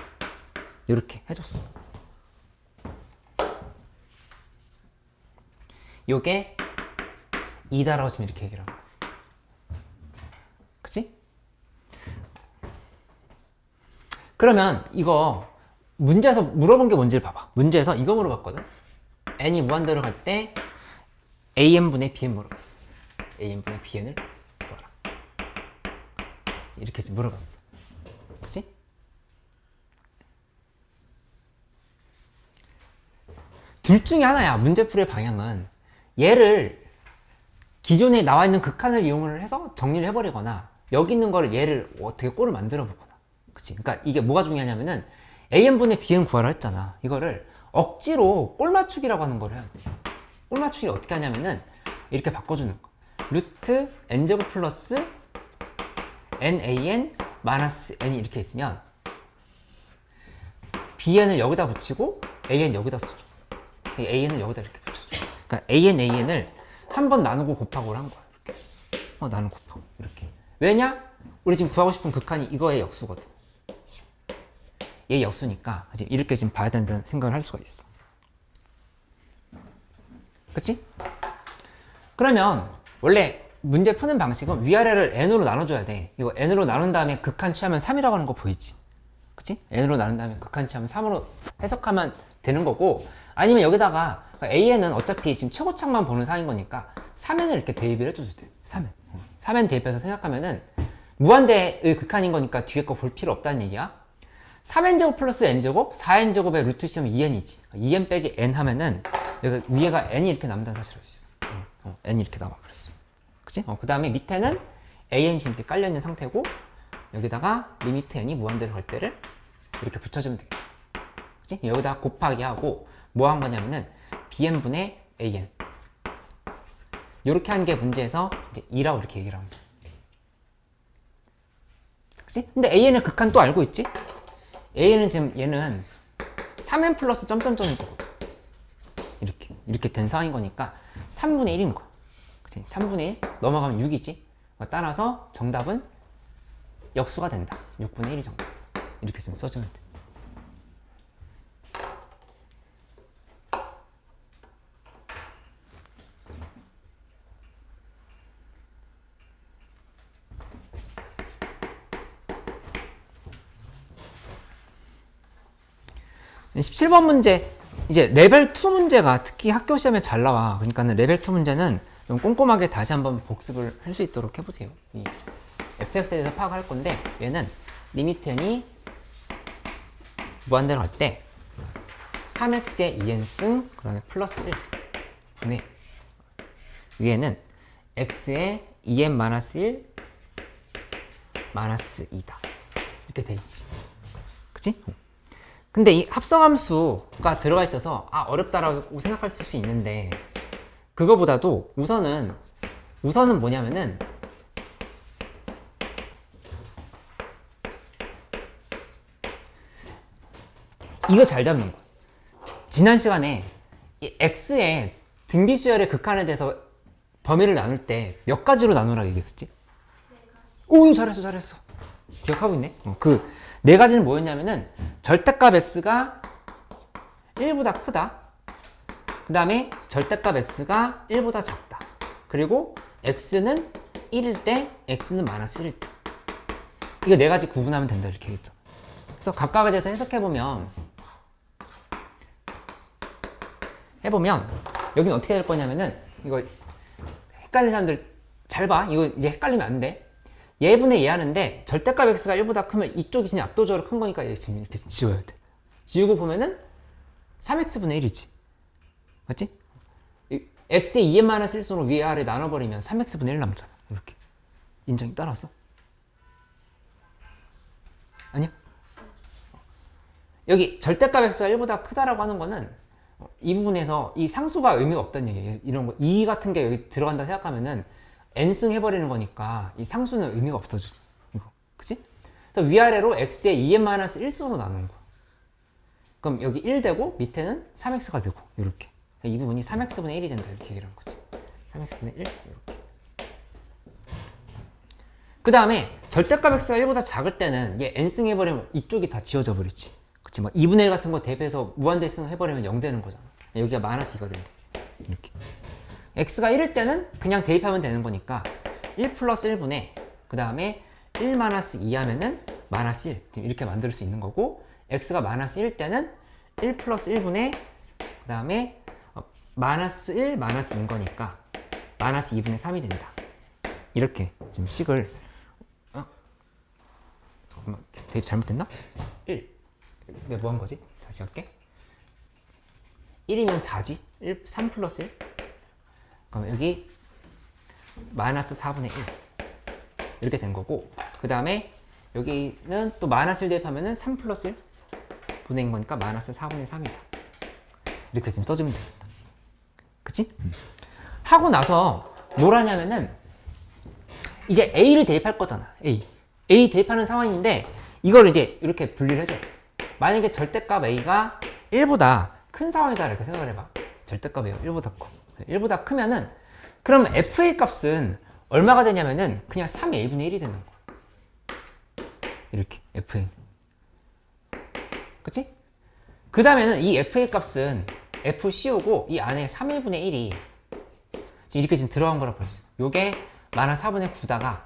이렇게 해줬어. 요게 2다라고 지금 이렇게 얘기를 하고. 그치? 그러면 이거 문제에서 물어본 게 뭔지를 봐봐. 문제에서 이거 물어봤거든. n이 무한대로 갈 때 an분의 bn 물어봤어. an분의 bn을 구하라. 이렇게 물어봤어. 그치? 둘 중에 하나야. 문제풀이의 방향은 얘를 기존에 나와 있는 극한을 이용을 해서 정리를 해버리거나 여기 있는 거를 얘를 어떻게 꼴을 만들어 보거나. 그치? 그러니까 이게 뭐가 중요하냐면은 an분의 bn 구하라 했잖아. 이거를 억지로 꼴 맞추기라고 하는 걸 해야 돼. 꼴 맞추기 어떻게 하냐면은 이렇게 바꿔주는 거. 루트 n제곱 플러스 nan 마이너스 n이 이렇게 있으면 bn을 여기다 붙이고 an 여기다 써줘. an을 여기다 이렇게 붙여줘. 그러니까 an을 한 번 나누고 곱하고를 한 거야. 이렇게. 나누고 곱하고 이렇게. 왜냐? 우리 지금 구하고 싶은 극한이 이거의 역수거든. 얘 역수니까 이렇게 지금 봐야 된다는 생각을 할 수가 있어. 그치? 그러면 원래 문제 푸는 방식은 위아래를 n으로 나눠줘야 돼. 이거 n으로 나눈 다음에 극한 취하면 3이라고 하는 거 보이지? 그치? n으로 나눈 다음에 극한 취하면 3으로 해석하면 되는 거고, 아니면 여기다가 an은 어차피 지금 최고창만 보는 상인 거니까 3n을 이렇게 대입을 해줘도 돼. 3n. 3n 대입해서 생각하면은 무한대의 극한인 거니까 뒤에 거 볼 필요 없다는 얘기야. 3n제곱 플러스 n제곱, 4n제곱의 루트 시면 2n이지. 2n 빼기 n 하면은 여기 위에가 n이 이렇게 남는다는 사실을 알 수 있어. n이 이렇게 남아버렸어. 그치? 그 다음에 밑에는 an이 이렇게 깔려있는 상태고, 여기다가 리미트 n이 무한대로 갈 때를 이렇게 붙여주면 되겠다. 그치? 여기다가 곱하기 하고 뭐 한 거냐면은 bn분의 an. 요렇게 한 게 문제에서 이제 2라고 이렇게 얘기를 합니다. 그치? 근데 an의 극한 또 알고 있지? an은 지금 얘는 3n 플러스 점점점인 거거든. 이렇게 된 상황인 거니까 3분의 1인 거야. 그치? 3분의 1 넘어가면 6이지. 따라서 정답은 역수가 된다. 6분의 1이 정답. 이렇게 좀 써주면 돼. 네, 17번 문제, 이제 레벨 2 문제가 특히 학교 시험에 잘 나와. 그러니까는 레벨 2 문제는 좀 꼼꼼하게 다시 한번 복습을 할 수 있도록 해보세요. 이 fx에 대해서 파악할 건데, 얘는 리미트 n이 무한대로 갈 때 3x의 2n승, 그 다음에 플러스 1 분의 위에는 x의 2n 마이너스 1 마이너스 2다. 이렇게 돼 있지. 그치? 근데 이 합성함수가 들어가 있어서 어렵다라고 생각할 수 있는데, 그거보다도 우선은 뭐냐면은 이거 잘 잡는 거야. 지난 시간에 이 x의 등비수열의 극한에 대해서 범위를 나눌 때 몇 가지로 나누라고 얘기했었지? 오, 잘했어. 기억하고 있네. 그 네 가지는 뭐였냐면은 절대값 x가 1보다 크다. 그 다음에 절대값 x가 1보다 작다. 그리고 x는 1일 때 x는 마이너스 1일 때. 이거 네 가지 구분하면 된다 이렇게 얘기했잖아. 그래서 각각에 대해서 해석해보면 여기는 어떻게 될 거냐면은, 이거 헷갈리는 사람들 잘 봐. 이거 이제 헷갈리면 안 돼. 예분의 예 하는데 절대값 x가 1보다 크면 이쪽이 진짜 압도적으로 큰 거니까 얘 지금 이렇게 지워야 돼. 지우고 보면은 3x분의 1이지. 맞지? x의 2n-1승으로 위에 아래 나눠버리면 3x분의 1 남잖아. 이렇게. 인정이 따라서? 아니야? 여기 절대값 x가 1보다 크다라고 하는 거는 이 부분에서 이 상수가 의미가 없다는 얘기예요. 이런 거, 2 같은 게 여기 들어간다 생각하면은 n승 해버리는 거니까 이 상수는 의미가 없어져. 이거. 그치? 그래서 위아래로 x의 2n-1승으로 나누는 거야. 그럼 여기 1 되고 밑에는 3x가 되고, 이렇게. 이 부분이 3x분의 1이 된다. 이렇게 얘기를 하는 거지. 3x분의 1, 이렇게. 그 다음에 절대값 x가 1보다 작을 때는 얘 n승 해버리면 이쪽이 다 지워져 버리지. 그치? 막 2분의 1 같은 거 대입해서 무한대승 해버리면 0 되는 거잖아. 여기가 마이너스 2가 된대. 이렇게. x가 1일 때는 그냥 대입하면 되는 거니까 1 플러스 1분의 그 다음에 1 마이너스 2 하면은 마이너스 1 이렇게 만들 수 있는 거고, x가 마이너스 1일 때는 1 플러스 1분의 그 다음에 마이너스 1 마이너스 2인 거니까 마이너스 2분의 3이 된다. 이렇게 지금 식을 잠깐만, 대입 잘못됐나? 1 내가 뭐 한 거지? 다시 할게. 1이면 4지? 3 플러스 1? 그럼 여기 마이너스 4분의 1 이렇게 된 거고, 그 다음에 여기는 또 마이너스 1 대입하면은 3 플러스 1 분의인 거니까 마이너스 4분의 3이다. 이렇게 지금 써주면 되겠다. 그치? 하고 나서 뭘 하냐면은 이제 A를 대입할 거잖아. A 대입하는 상황인데 이걸 이제 이렇게 분리를 해줘. 만약에 절대값 A가 1보다 큰 상황이다 이렇게 생각을 해봐. 절대값 A가 1보다 커. 1보다 크면은 그럼 FA 값은 얼마가 되냐면은 그냥 3A분의 1이 되는 거야. 이렇게 FA. 그치? 그 다음에는 이 FA 값은 FCO고 이 안에 3A분의 1이 지금 이렇게 지금 들어간 거라 볼 수 있어. 요게 마이너스 4분의 9다가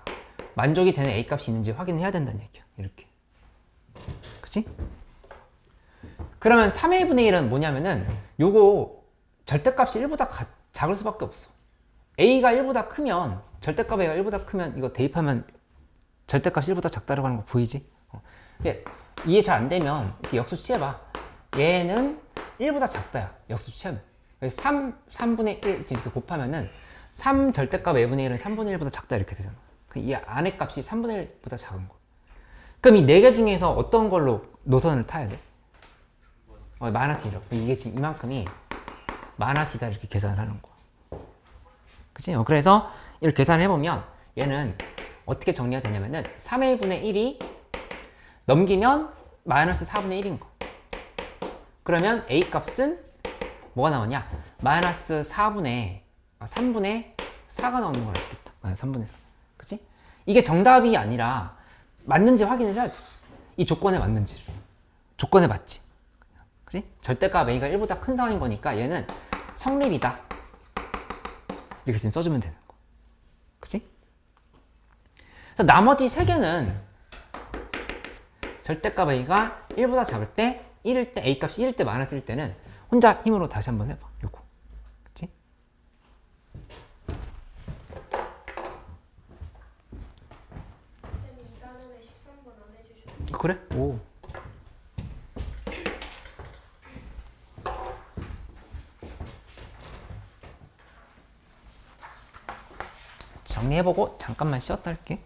만족이 되는 A 값이 있는지 확인해야 된다는 얘기야. 이렇게. 그치? 그러면 3A분의 1은 뭐냐면은 요거 절대값이 1보다 작을 수밖에 없어. A가 1보다 크면 절대값 A가 1보다 크면 이거 대입하면 절대값이 1보다 작다라고 하는 거 보이지? 이해 잘 안 되면 이렇게 역수 취해봐. 얘는 1보다 작다야. 역수 취하면. 3분의 1 이렇게 곱하면은 3 절대값 A분의 1은 3분의 1보다 작다 이렇게 되잖아. 이 안의 값이 3분의 1보다 작은 거. 그럼 이 네 개 중에서 어떤 걸로 노선을 타야 돼? 마이너스 1로. 이게 지금 이만큼이 마이너스이다 이렇게 계산을 하는 거야. 그치? 그래서 이렇게 계산을 해보면 얘는 어떻게 정리가 되냐면은 3A분의 1이 넘기면 마이너스 4분의 1인 거. 그러면 A 값은 뭐가 나오냐? 마이너스 3분의 4가 나오는 걸 알 수 있겠다. 3분의 4. 그치? 이게 정답이 아니라 맞는지 확인을 해야 돼. 이 조건에 맞는지를. 조건에 맞지. 그치? 절대값 A가 1보다 큰 상황인 거니까 얘는 성립이다. 이렇게 지금 써주면 되는 거. 그치? 그래서 나머지 세 개는 절대값 A가 1보다 작을 때, 1일 때, A 값이 1일 때, 마이너스일 때는 혼자 힘으로 다시 한번 해봐. 요거. 그치? 쌤이 2단원에 13번 안 해주셔도 그래? 오. 정리해보고 잠깐만 쉬었다 할게.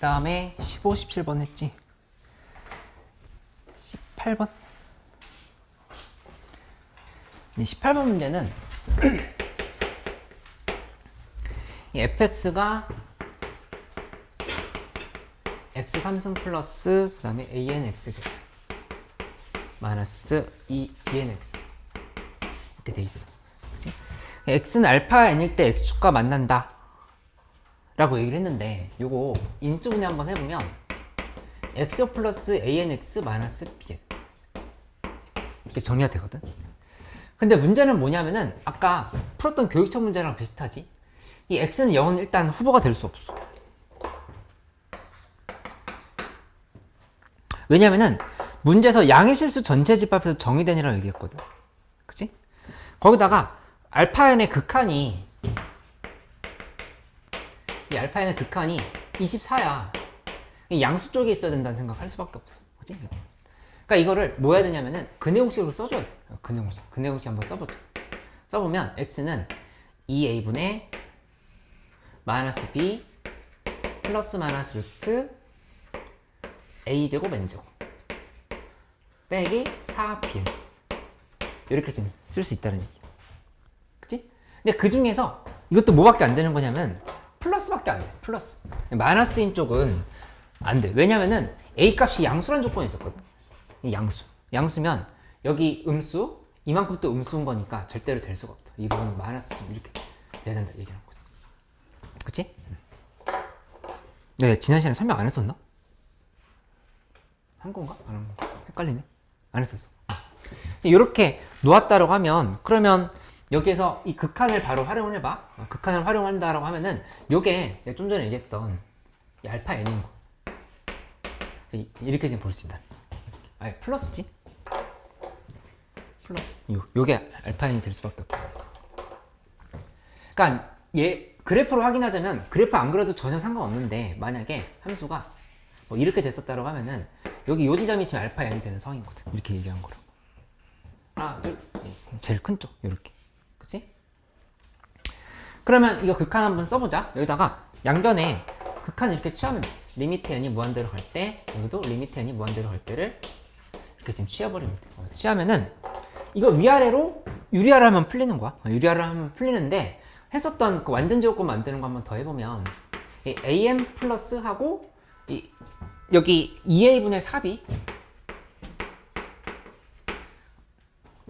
다음에 15, 17번 했지. 18번. 18번 문제는 이 fx가 x 3승 플러스 그 다음에 anx제곱 마이너스 2bnx 이렇게 돼 있어. 그치? x는 알파 n일 때 x축과 만난다 라고 얘기를 했는데 요거 인수분해 한번 해보면 x 플러스 anx 마이너스 bn 이렇게 정리가 되거든. 근데 문제는 뭐냐면은 아까 풀었던 교육청 문제랑 비슷하지. 이 x는 0은 일단 후보가 될 수 없어. 왜냐면은 문제에서 양의 실수 전체 집합에서 정의된이라고 얘기했거든. 그치? 거기다가 알파 n의 극한이 이 알파 n의 극한이 24야. 양수 쪽에 있어야 된다는 생각할 수밖에 없어. 그치? 그러니까 이거를 뭐 해야 되냐면은 근해공식으로 써줘야 돼. 근해공식 한번 써보자. 써보면 x는 2a분의 마이너스 b 플러스 마이너스 루트 a제곱 n제곱 빼기 4bn 이렇게 지금 쓸 수 있다는 얘기야. 그치? 근데 그 중에서 이것도 뭐밖에 안 되는 거냐면 플러스밖에 안 돼. 플러스. 마이너스인 쪽은 안 돼. 왜냐면은 a 값이 양수란 조건이 있었거든. 이 양수면 여기 음수 이만큼 또 음수인 거니까 절대로 될 수가 없다. 이 부분은 마이너스 지금 이렇게 돼야 된다 얘기하는 거지. 그치? 네, 지난 시간에 설명 안 했었나? 한 건가? 안 한 건가? 헷갈리네. 안 했었어. 이렇게 놓았다라고 하면 그러면 여기에서 이 극한을 바로 활용을 해봐. 극한을 활용한다라고 하면은 요게 내가 좀 전에 얘기했던 이 알파 n인 거 이렇게 지금 볼 수 있다. 아니 플러스지? 플러스 요게 알파 n이 될 수밖에 없다. 그러니까 얘 그래프로 확인하자면 그래프 안 그려도 전혀 상관없는데 만약에 함수가 뭐 이렇게 됐었다고 하면은 여기 요 지점이 지금 알파 n이 되는 상황이거든. 이렇게 얘기한 거로. 하나, 둘, 제일 큰 쪽 요렇게. 그치? 그러면 이거 극한 한번 써보자. 여기다가 양변에 극한 이렇게 취하면 돼. 리미트 n이 무한대로 갈 때 여기도 리미트 n이 무한대로 갈 때를 이렇게 지금 취해버리면 돼. 취하면은 이거 위아래로 유리화를 하면 풀리는 거야. 유리화를 하면 풀리는데 했었던 그 완전 제곱권 만드는 거 한번 더 해보면 이 am 플러스 하고 여기 2a분의 4b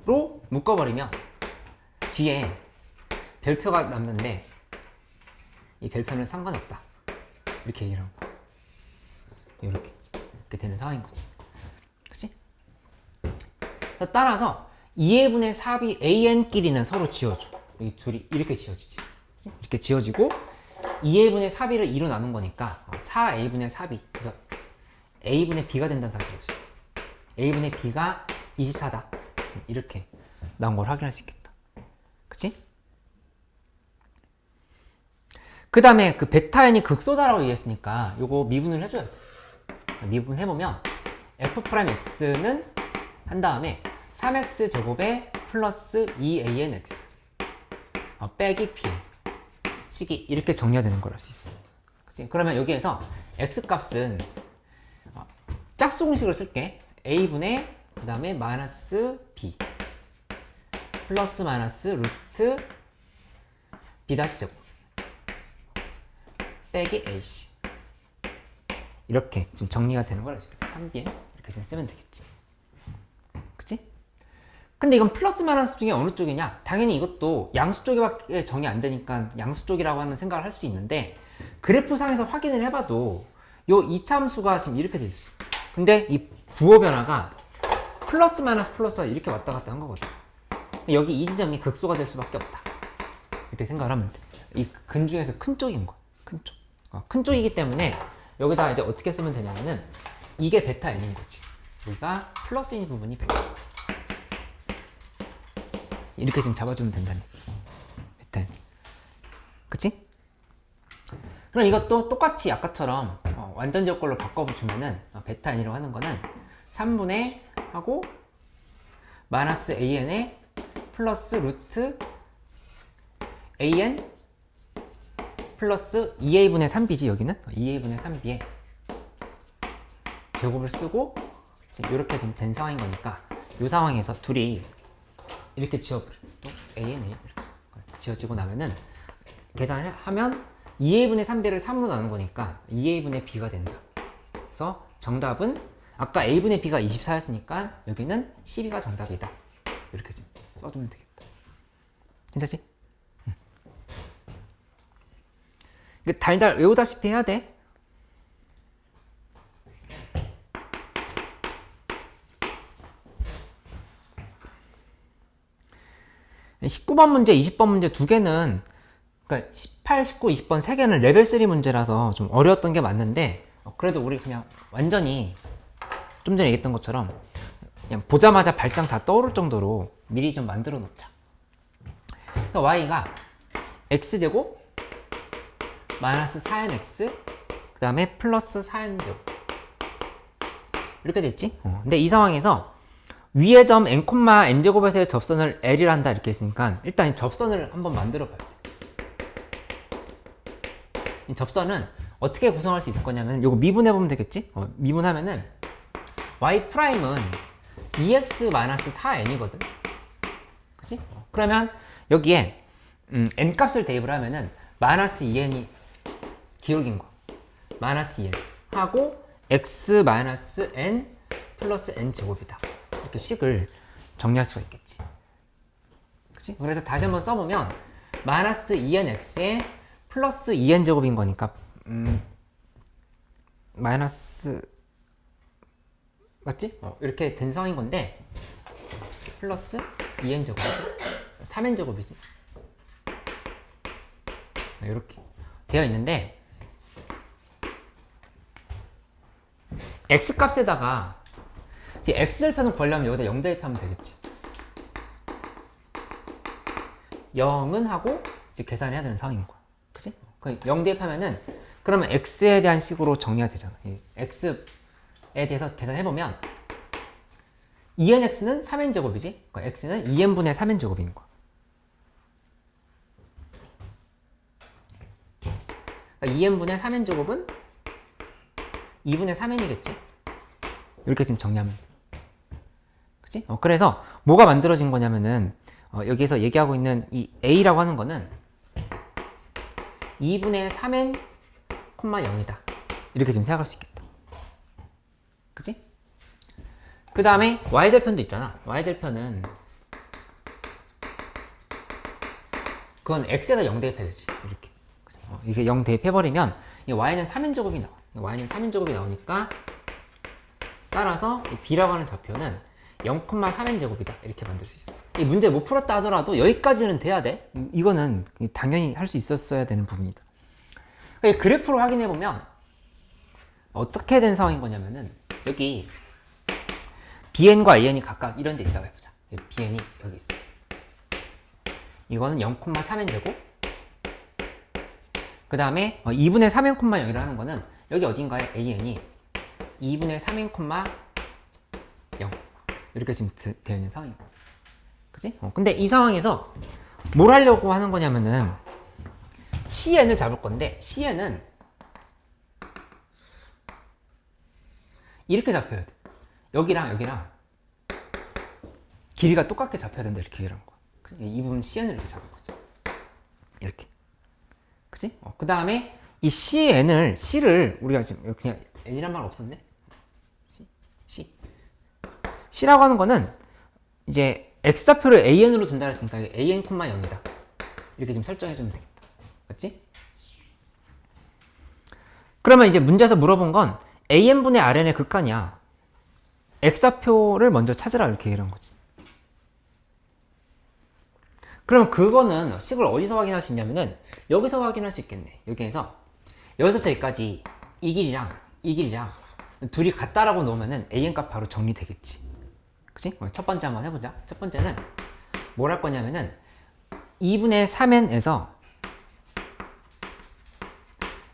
로 묶어버리면 뒤에 별표가 남는데 이 별표는 상관없다 이렇게 얘기를 하는 거야. 이렇게 되는 상황인 거지. 그치? 따라서 2a분의 4b an끼리는 서로 지워줘. 이 둘이 이렇게 지워지지. 그치? 이렇게 지워지고 2a분의 4b를 2로 나눈 거니까 4a분의 4b 그래서 a분의 b가 된다는 사실이지. a분의 b가 24다 이렇게 나온 걸 확인할 수 있겠다. 그치? 그 다음에 그 베타 n이 극소다라고 얘기했으니까 요거 미분을 해줘야 돼. 미분 해보면 f'x는 한 다음에 3x 제곱에 플러스 2anx 빼기 b 식이 이렇게 정리가 되는 걸 알 수 있어. 그치? 그러면 여기에서 x 값은 짝수 공식을 쓸게. a분의 그 다음에 마이너스 b 플러스 마이너스 루트 b 다시 제곱 빼기 ac 이렇게 지금 정리가 되는 걸 알 수 있겠다. 3bn 이렇게 지금 쓰면 되겠지. 그치? 근데 이건 플러스 마이너스 중에 어느 쪽이냐? 당연히 이것도 양수 쪽에밖에 정의 안 되니까 양수 쪽이라고 하는 생각을 할 수도 있는데 그래프상에서 확인을 해봐도 요 이차함수가 지금 이렇게 돼 있어. 근데 이 부호 변화가 플러스 마이너스 플러스가 이렇게 왔다 갔다 한 거거든. 여기 이 지점이 극소가 될 수밖에 없다. 이렇게 생각을 하면 돼. 이 근 중에서 큰 쪽인 거야. 큰 쪽. 큰 쪽이기 때문에 여기다 이제 어떻게 쓰면 되냐면은 이게 베타 n인 거지. 여기가 플러스인 부분이 베타. 이렇게 지금 잡아주면 된다니. 베타 n. 그치? 그럼 이것도 똑같이 아까처럼 완전 제곱꼴로 바꿔주면은 베타 n이라고 하는 거는 3분의 하고 마이너스 an에 플러스 루트 an 플러스 2a분의 3b지 여기는 2a분의 3b에 제곱을 쓰고 지금 이렇게 지금 된 상황인 거니까 이 상황에서 둘이 이렇게 지워버려. 또 AN A 이렇게 지워지고 나면은 계산을 하면 2A분의 3B를 3으로 나눈 거니까 2A분의 B가 된다. 그래서 정답은 아까 A분의 B가 24였으니까 여기는 12가 정답이다. 이렇게 좀 써주면 되겠다. 괜찮지? 이거 달달 외우다시피 해야 돼. 네, 19번 문제, 20번 문제 두 개는 그러니까 18, 19, 20번 세 개는 레벨 3 문제라서 좀 어려웠던 게 맞는데 그래도 우리 그냥 완전히 좀 전에 얘기했던 것처럼 그냥 보자마자 발상 다 떠오를 정도로 미리 좀 만들어 놓자. 그러니까 y가 x제곱 마이너스 4nx 그 다음에 플러스 4n제곱 이렇게 됐지? 근데 이 상황에서 위의 점 n, n제곱에서의 접선을 L이라 한다 이렇게 했으니까 일단 이 접선을 한번 만들어 봐요. 이 접선은 어떻게 구성할 수 있을 거냐면 요거 미분해 보면 되겠지? 미분하면은 y 프라임은 2x-4n이거든. 그치? 그러면 여기에 n 값을 대입을 하면은 마이너스 2n이 기울긴 거 마이너스 2n 하고 x-n 플러스 n 제곱이다. 이렇게 식을 정리할 수가 있겠지. 그치? 그래서 다시 한번 써보면 마이너스 2nx에 플러스 2n 제곱인 거니까 마이너스 맞지? 이렇게 된 상황인 건데 플러스 2n 제곱이지 3n 제곱이지 이렇게 되어 있는데 x 값에다가 x절편을 구하려면 여기다 0 대입하면 되겠지. 0은 하고 이제 계산을 해야 되는 상황인 거야. 그치? 0 대입하면은 그러면 x에 대한 식으로 정리가 되잖아. x에 대해서 계산해보면 2nx는 3n제곱이지? 그러니까 x는 2n분의 3n제곱인 거야. 그러니까 2n분의 3n제곱은 2분의 3n이겠지? 이렇게 지금 정리하면 돼. 그치? 그래서 뭐가 만들어진 거냐면은 여기에서 얘기하고 있는 이 a라고 하는 거는 2분의 3n, 0이다. 이렇게 지금 생각할 수 있겠다. 그치? 그 다음에 y절편도 있잖아. y절편은 그건 x에다 0 대입해야 되지. 이렇게. 이게 0 대입해버리면 이 y는 3n제곱이 나와. y는 3n제곱이 나오니까 따라서 이 b라고 하는 좌표는 0,3n제곱이다. 이렇게 만들 수 있어. 이 문제 못 풀었다 하더라도 여기까지는 돼야 돼. 이거는 당연히 할 수 있었어야 되는 부분이다. 이 그래프로 확인해 보면 어떻게 된 상황인 거냐면은 여기 bn과 an이 각각 이런 데 있다고 해보자. bn이 여기 있어. 이거는 0,3n제곱. 그 다음에 2분의 3n, 0이라는 거는 여기 어딘가에 an이 2분의 3n, 0 이렇게 지금 되어 있는 상황인 거야. 그치? 근데 이 상황에서 뭘 하려고 하는 거냐면은 cn을 잡을 건데 cn은 이렇게 잡혀야 돼. 여기랑 여기랑 길이가 똑같게 잡혀야 된다. 이렇게 얘기한 거야. 이 부분 cn을 이렇게 잡은 거지. 이렇게. 그치? 그 다음에 이 c를 우리가 지금 그냥 n이란 말 없었네? c라고 하는 거는 이제 x좌표를 an으로 둔다 했으니까 an, 0이다. 이렇게 지금 설정해주면 되겠다. 맞지? 그러면 이제 문제에서 물어본 건 an분의 rn의 극한이야. x좌표를 먼저 찾으라 이렇게 얘기한 거지. 그럼 그거는 식을 어디서 확인할 수 있냐면은 여기서 확인할 수 있겠네. 여기에서 여기서부터 여기까지 이 길이랑 둘이 같다라고 놓으면은 an 값 바로 정리되겠지. 그치? 첫 번째 한번 해보자. 첫 번째는 뭘 할 거냐면은 2분의 3n에서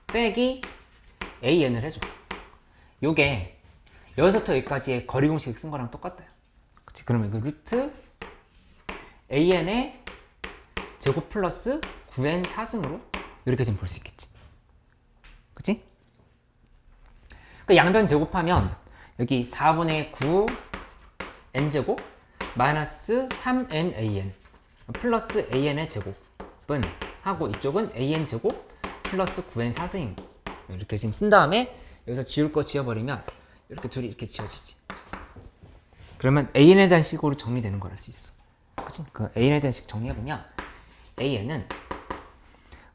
빼기 an을 해줘. 요게 여기서부터 여기까지의 거리 공식 쓴 거랑 똑같아요. 그치? 그러면 이거 루트 an의 제곱 플러스 9n 4승으로 이렇게 지금 볼 수 있겠지. 그치? 그 양변 제곱하면 여기 4분의 9 n제곱 마이너스 3nan 플러스 an의 제곱은 하고 이쪽은 an제곱 플러스 9n 사승인 이렇게 지금 쓴 다음에 여기서 지울 거 지워버리면 이렇게 둘이 이렇게 지워지지. 그러면 an에 대한 식으로 정리되는 걸 알 수 있어. 그치? 그 an에 대한 식 정리해보면 an은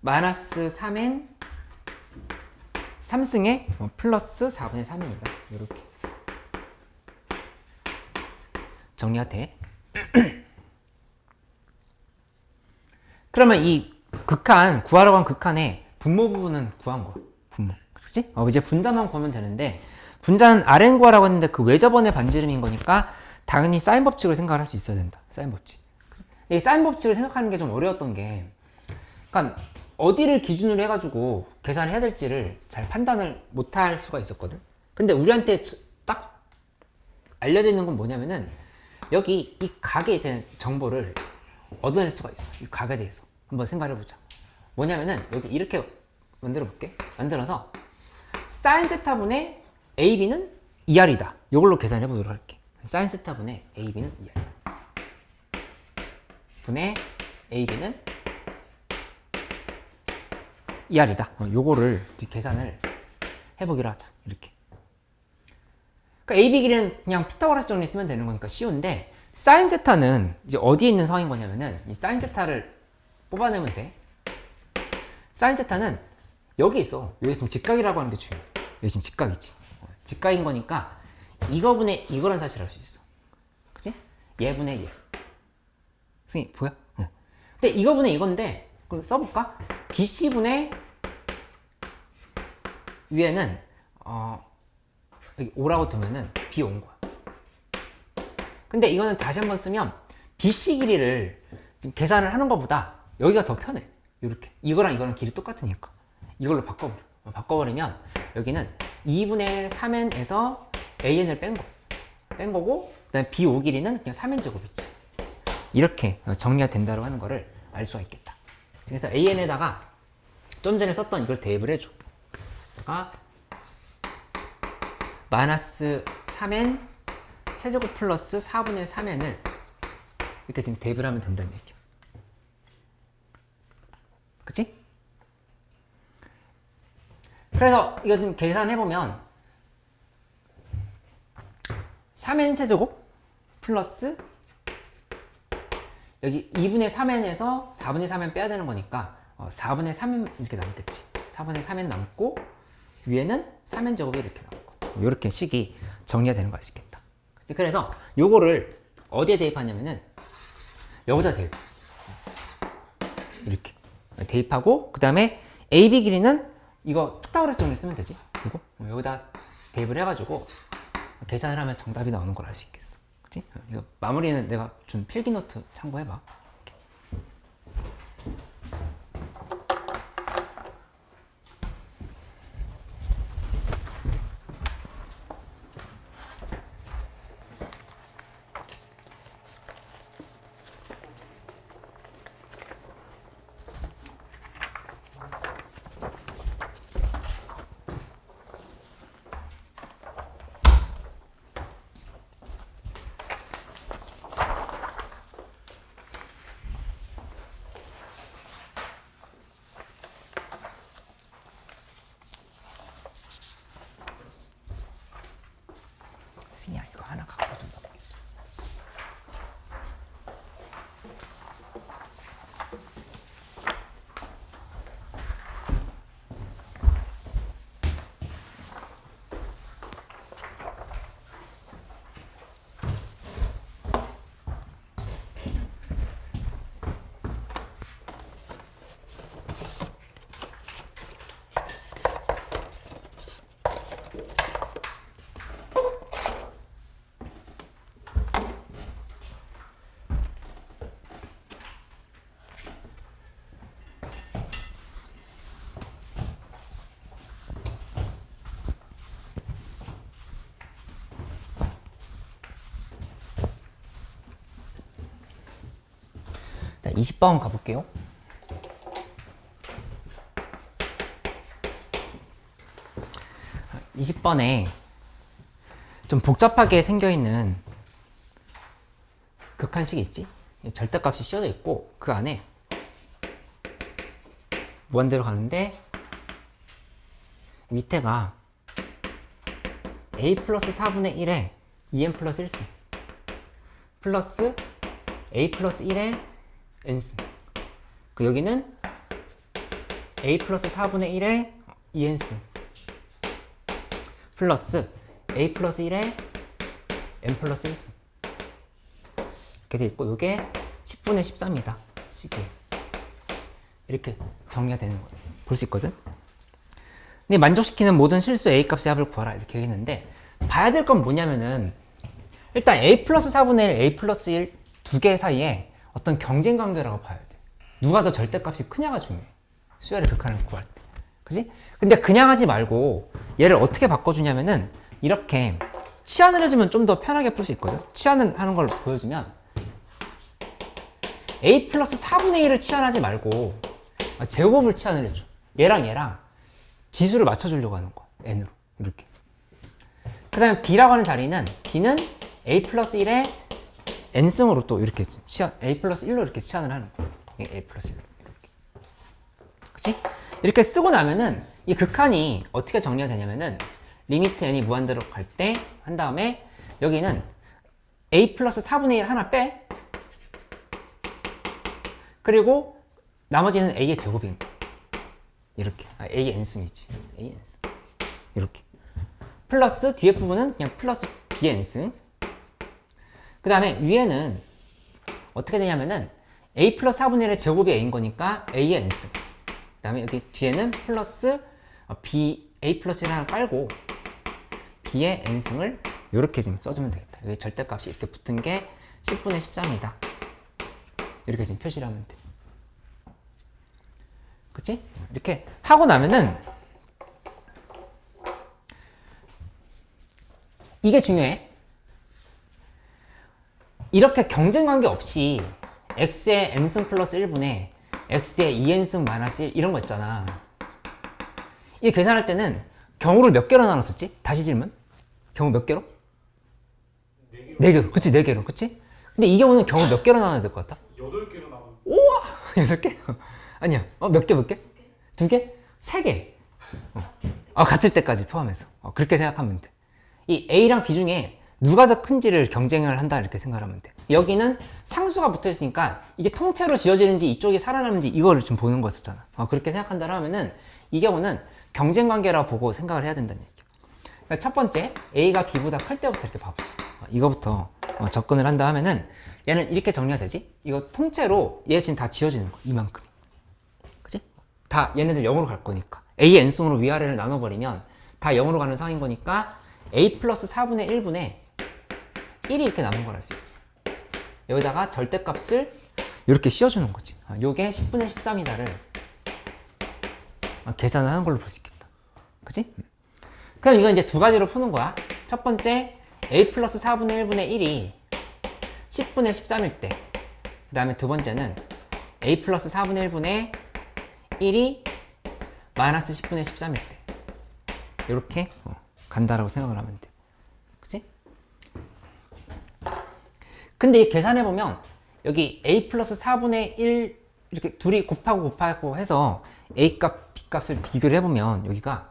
마이너스 3n 3승에 플러스 4분의 3n이다. 이렇게 정리가 돼. 그러면 이 극한, 구하라고 한 극한의 분모 부분은 구한 거야. 분모. 그치? 이제 분자만 구하면 되는데, 분자는 Rn 구하라고 했는데 그 외접원의 반지름인 거니까 당연히 사인 법칙을 생각을 할 수 있어야 된다. 사인 법칙. 이 사인 법칙을 생각하는 게 좀 어려웠던 게, 그러니까 어디를 기준으로 해가지고 계산을 해야 될지를 잘 판단을 못 할 수가 있었거든. 근데 우리한테 딱 알려져 있는 건 뭐냐면은 여기 이 각에 대한 정보를 얻어낼 수가 있어. 이 각에 대해서 한번 생각해 보자. 뭐냐면은 여기 이렇게 만들어 볼게. 만들어서 사인 세타분의 AB는 2R이다. 이걸로 계산해 보도록 할게. 사인 세타분의 AB는 2R이다. 분의 AB는 2R이다. 요거를 계산을 해보기로 하자. 이렇게. 그러니까 AB 길이는 그냥 피타고라스 정리 쓰면 되는 거니까 쉬운데, 사인 세타는 이제 어디에 있는 성인 거냐면은 이 사인 세타를 뽑아내면 돼. 사인 세타는 여기 있어. 여기 지금 직각이라고 하는 게 중요해. 여기 지금 직각이지. 직각인 거니까 이거분의 이거란 사실을 알 수 있어. 그치? 얘분의 얘. 승희 보여? 응. 근데 이거분의 이건데 그럼 써볼까? BC분의 위에는 여기 5라고 두면은 B 온 거야. 근데 이거는 다시 한번 쓰면 BC 길이를 지금 계산을 하는 것보다 여기가 더 편해. 이렇게. 이거랑 이거랑 길이 똑같으니까. 이걸로 바꿔버려. 바꿔버리면 여기는 2분의 3n에서 an을 뺀 거고, 그 다음에 B5 길이는 그냥 3n 제곱이지. 이렇게 정리가 된다고 하는 거를 알 수가 있겠다. 그래서 an에다가 좀 전에 썼던 이걸 대입을 해줘. 그러니까 마이너스 3n 세제곱 플러스 4분의 3n을 이렇게 지금 대입을 하면 된다는 얘기야. 그치? 그래서 이거 지금 계산해보면 3n 세제곱 플러스 여기 2분의 3n에서 4분의 3n 빼야 되는 거니까 4분의 3n 이렇게 남겠지. 4분의 3n 남고 위에는 3n 제곱이 이렇게 남고 이렇게 식이 정리가 되는 거 알 수 있겠다. 그래서 요거를 어디에 대입하냐면은 여기다 대입. 이렇게 대입하고 그 다음에 AB 길이는 이거 피타고라스 정리 쓰면 되지. 이거 여기다 대입을 해가지고 계산을 하면 정답이 나오는 걸 알 수 있겠어. 그치? 이거 마무리는 내가 준 필기노트 참고해봐. 승희야 이거 하나 갖고 좀 봐. 자, 20번 가볼게요. 20번에 좀 복잡하게 생겨있는 극한식이 있지? 절대값이 씌워져 있고 그 안에 무한대로 가는데 밑에가 a 플러스 4분의 1에 2n 플러스 1승 플러스 a 플러스 1에 n승 그 여기는 a 플러스 4분의 1에 2n승 플러스 a 플러스 1에 n 플러스 1승 이렇게 돼 있고 이게 10분의 13이다 식이에요. 이렇게 정리가 되는 거예요. 볼 수 있거든. 근데 만족시키는 모든 실수 a 값의 합을 구하라 이렇게 했는데 봐야 될 건 뭐냐면은 일단 a 플러스 4분의 1, a 플러스 1 두 개 사이에 어떤 경쟁 관계라고 봐야 돼. 누가 더 절대값이 크냐가 중요해. 수열의 극한을 구할 때. 그지? 근데 그냥 하지 말고 얘를 어떻게 바꿔주냐면은 이렇게 치환을 해주면 좀 더 편하게 풀 수 있거든. 치환을 하는 걸 보여주면 a 플러스 4분의 1을 치환하지 말고 제곱을 치환을 해줘. 얘랑 얘랑 지수를 맞춰주려고 하는 거야. n으로 이렇게. 그 다음에 b라고 하는 자리는 b는 a 플러스 1에 n승으로 또 이렇게 치환, a 플러스 1로 이렇게 치환을 하는 거야. a 플러스 1로 이렇게. 그치? 이렇게 쓰고 나면은 이 극한이 어떻게 정리가 되냐면은 리미트 n이 무한대로 갈 때 한 다음에 여기는 a 플러스 4분의 1 하나 빼 그리고 나머지는 a의 제곱인 거야. 이렇게 a의 n승이지. a의 n승 이렇게 플러스 뒤에 부분은 그냥 플러스 b의 n승 그 다음에 위에는 어떻게 되냐면은 a 플러스 4분의 1의 제곱이 a인 거니까 a의 n승 그 다음에 여기 뒤에는 플러스 b a 플러스 1 하나 깔고 b의 n승을 이렇게 지금 써주면 되겠다. 여기 절대값이 이렇게 붙은 게 10분의 13이다. 이렇게 지금 표시를 하면 돼. 그치? 이렇게 하고 나면은 이게 중요해. 이렇게 경쟁 관계 없이 x의 n승 플러스 1분의 x의 2n승 마이너스 1 이런 거 있잖아. 이 계산할 때는 경우를 몇 개로 나눴었지? 다시 질문. 경우 몇 개로? 4개로. 그치, 4개로. 그치? 근데 이 경우는 경우 몇 개로 나눠야 될 것 같아? 8개로 나오고 우와! 6개? 아니야. 몇 개, 몇 개? 2개? 3개. 같을 때까지 포함해서. 그렇게 생각하면 돼. 이 A랑 B 중에 누가 더 큰지를 경쟁을 한다 이렇게 생각하면 돼. 여기는 상수가 붙어 있으니까 이게 통째로 지어지는지 이쪽이 살아남는지 이거를 좀 보는 거였었잖아. 그렇게 생각한다 하면은 이 경우는 경쟁 관계라고 보고 생각을 해야 된다는 얘기야. 그러니까 첫 번째 A가 B보다 클 때부터 이렇게 봐보자. 이거부터 접근을 한다 하면은 얘는 이렇게 정리가 되지? 이거 통째로 얘 지금 다 지어지는 거야. 이만큼. 그치? 다 얘네들 0으로 갈 거니까. A의 n승으로 위아래를 나눠버리면 다 0으로 가는 상인 거니까 A 플러스 4분의 1분의 1이 이렇게 남은 걸 알 수 있어. 여기다가 절대값을 이렇게 씌워주는 거지. 요게 10분의 13이다를 계산을 하는 걸로 볼 수 있겠다. 그치? 그럼 이건 이제 두 가지로 푸는 거야. 첫 번째, A 플러스 4분의 1분의 1이 10분의 13일 때. 그 다음에 두 번째는 A 플러스 4분의 1분의 1이 마이너스 10분의 13일 때. 이렇게 간다라고 생각을 하면 돼. 그치? 근데 이 계산해보면 여기 A 플러스 4분의 1 이렇게 둘이 곱하고 해서 A 값, B 값을 비교를 해보면 여기가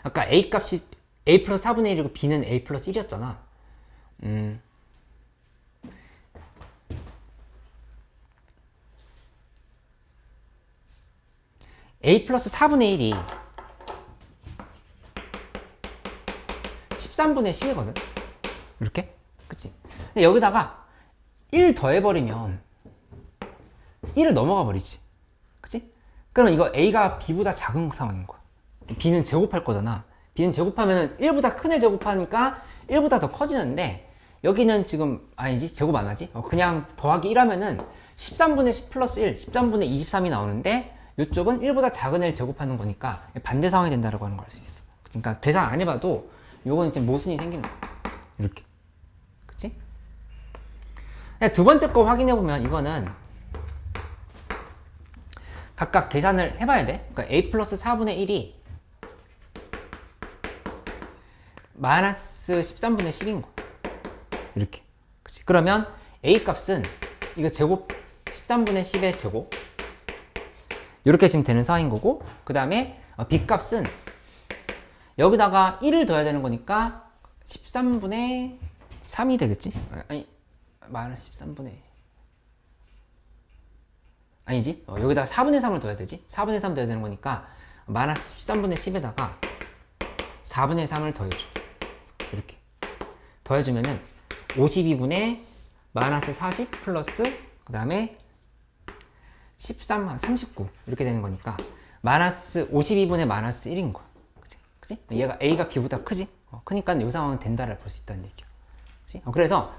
아까 A 값이 A 플러스 4분의 1이고 B는 A 플러스 1이었잖아. A 플러스 4분의 1이 13분의 10이거든. 이렇게? 그치? 근데 여기다가 1 더해버리면 1을 넘어가 버리지. 그치? 그럼 이거 A가 B보다 작은 상황인 거야. B는 제곱할 거잖아. B는 제곱하면 1보다 큰 애 제곱하니까 1보다 더 커지는데 여기는 지금 아니지? 제곱 안 하지? 그냥 더하기 1 하면은 13분의 10 플러스 1, 13분의 23이 나오는데 이쪽은 1보다 작은 애를 제곱하는 거니까 반대 상황이 된다고 하는 걸 알 수 있어. 그러니까 계산 안 해봐도 요건 이제 모순이 생기는 거야. 이렇게. 그치? 두 번째 거 확인해보면 이거는 각각 계산을 해봐야 돼. 그러니까 A 플러스 4분의 1이 마이너스 13분의 10인 거야. 이렇게. 그치? 그러면 A 값은 이거 제곱 13분의 10의 제곱 이렇게 지금 되는 상황인 거고, 그 다음에 B 값은 여기다가 1을 더해야 되는 거니까 13분의 3이 되겠지? 아니, 마이너스 13분의 아니지? 여기다가 4분의 3을 더해야 되지? 4분의 3 더해야 되는 거니까 마이너스 13분의 10에다가 4분의 3을 더해줘. 이렇게 더해주면은 52분의 마이너스 40 플러스 그 다음에 13, 39 이렇게 되는 거니까 마이너스 52분의 마이너스 1인 거야. 그치? 그치? 얘가 A가 B보다 크지? 크니까 이 상황은 된다를 볼 수 있다는 얘기야. 그치? 그래서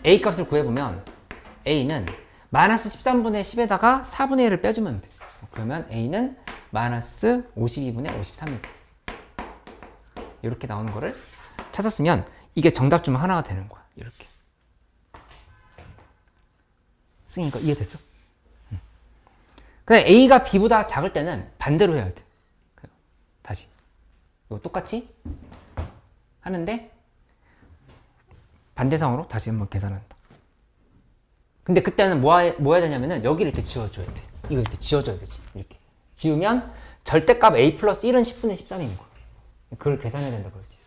A 값을 구해보면 A는 마이너스 13분의 10에다가 4분의 1을 빼주면 돼. 그러면 A는 마이너스 52분의 53이다. 이렇게 나오는 거를 찾았으면 이게 정답 중 하나가 되는 거야. 이렇게. 승희 이거 이해됐어? 근데 A가 B보다 작을 때는 반대로 해야 돼. 다시. 이거 똑같이 하는데 반대상으로 다시 한번 계산한다. 근데 그때는 뭐 해야 되냐면은 여기를 이렇게 지워줘야 돼. 이거 이렇게 지워줘야 되지. 이렇게. 지우면 절대값 A 플러스 1은 10분의 13인 거야. 그걸 계산해야 된다 볼 수 있어.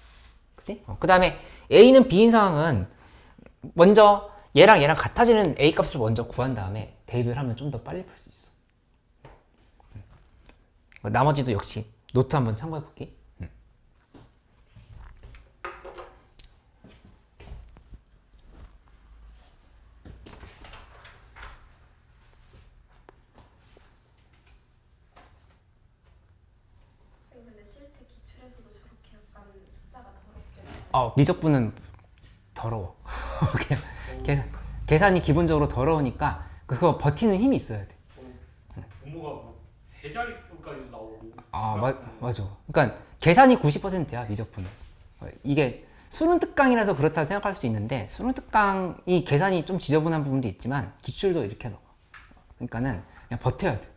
그치? 그 다음에 A는 B인 상황은 먼저 얘랑 같아지는 A 값을 먼저 구한 다음에 대입을 하면 좀 더 빨리 풀 수 있어. 나머지도 역시 노트 한번 참고해 볼게. 근데 실제 기출에서도 저렇게 약간 숫자가 더럽게 미적분은 더러워. 그냥 계산이 기본적으로 더러우니까 그거 버티는 힘이 있어야 돼. 부모가 뭐 세 자릿수까지 나오고. 맞아. 그러니까 계산이 90%야, 미적분은. 이게 수능 특강이라서 그렇다 생각할 수도 있는데 수능 특강이 계산이 좀 지저분한 부분도 있지만 기출도 이렇게 나와. 그러니까는 그냥 버텨야 돼.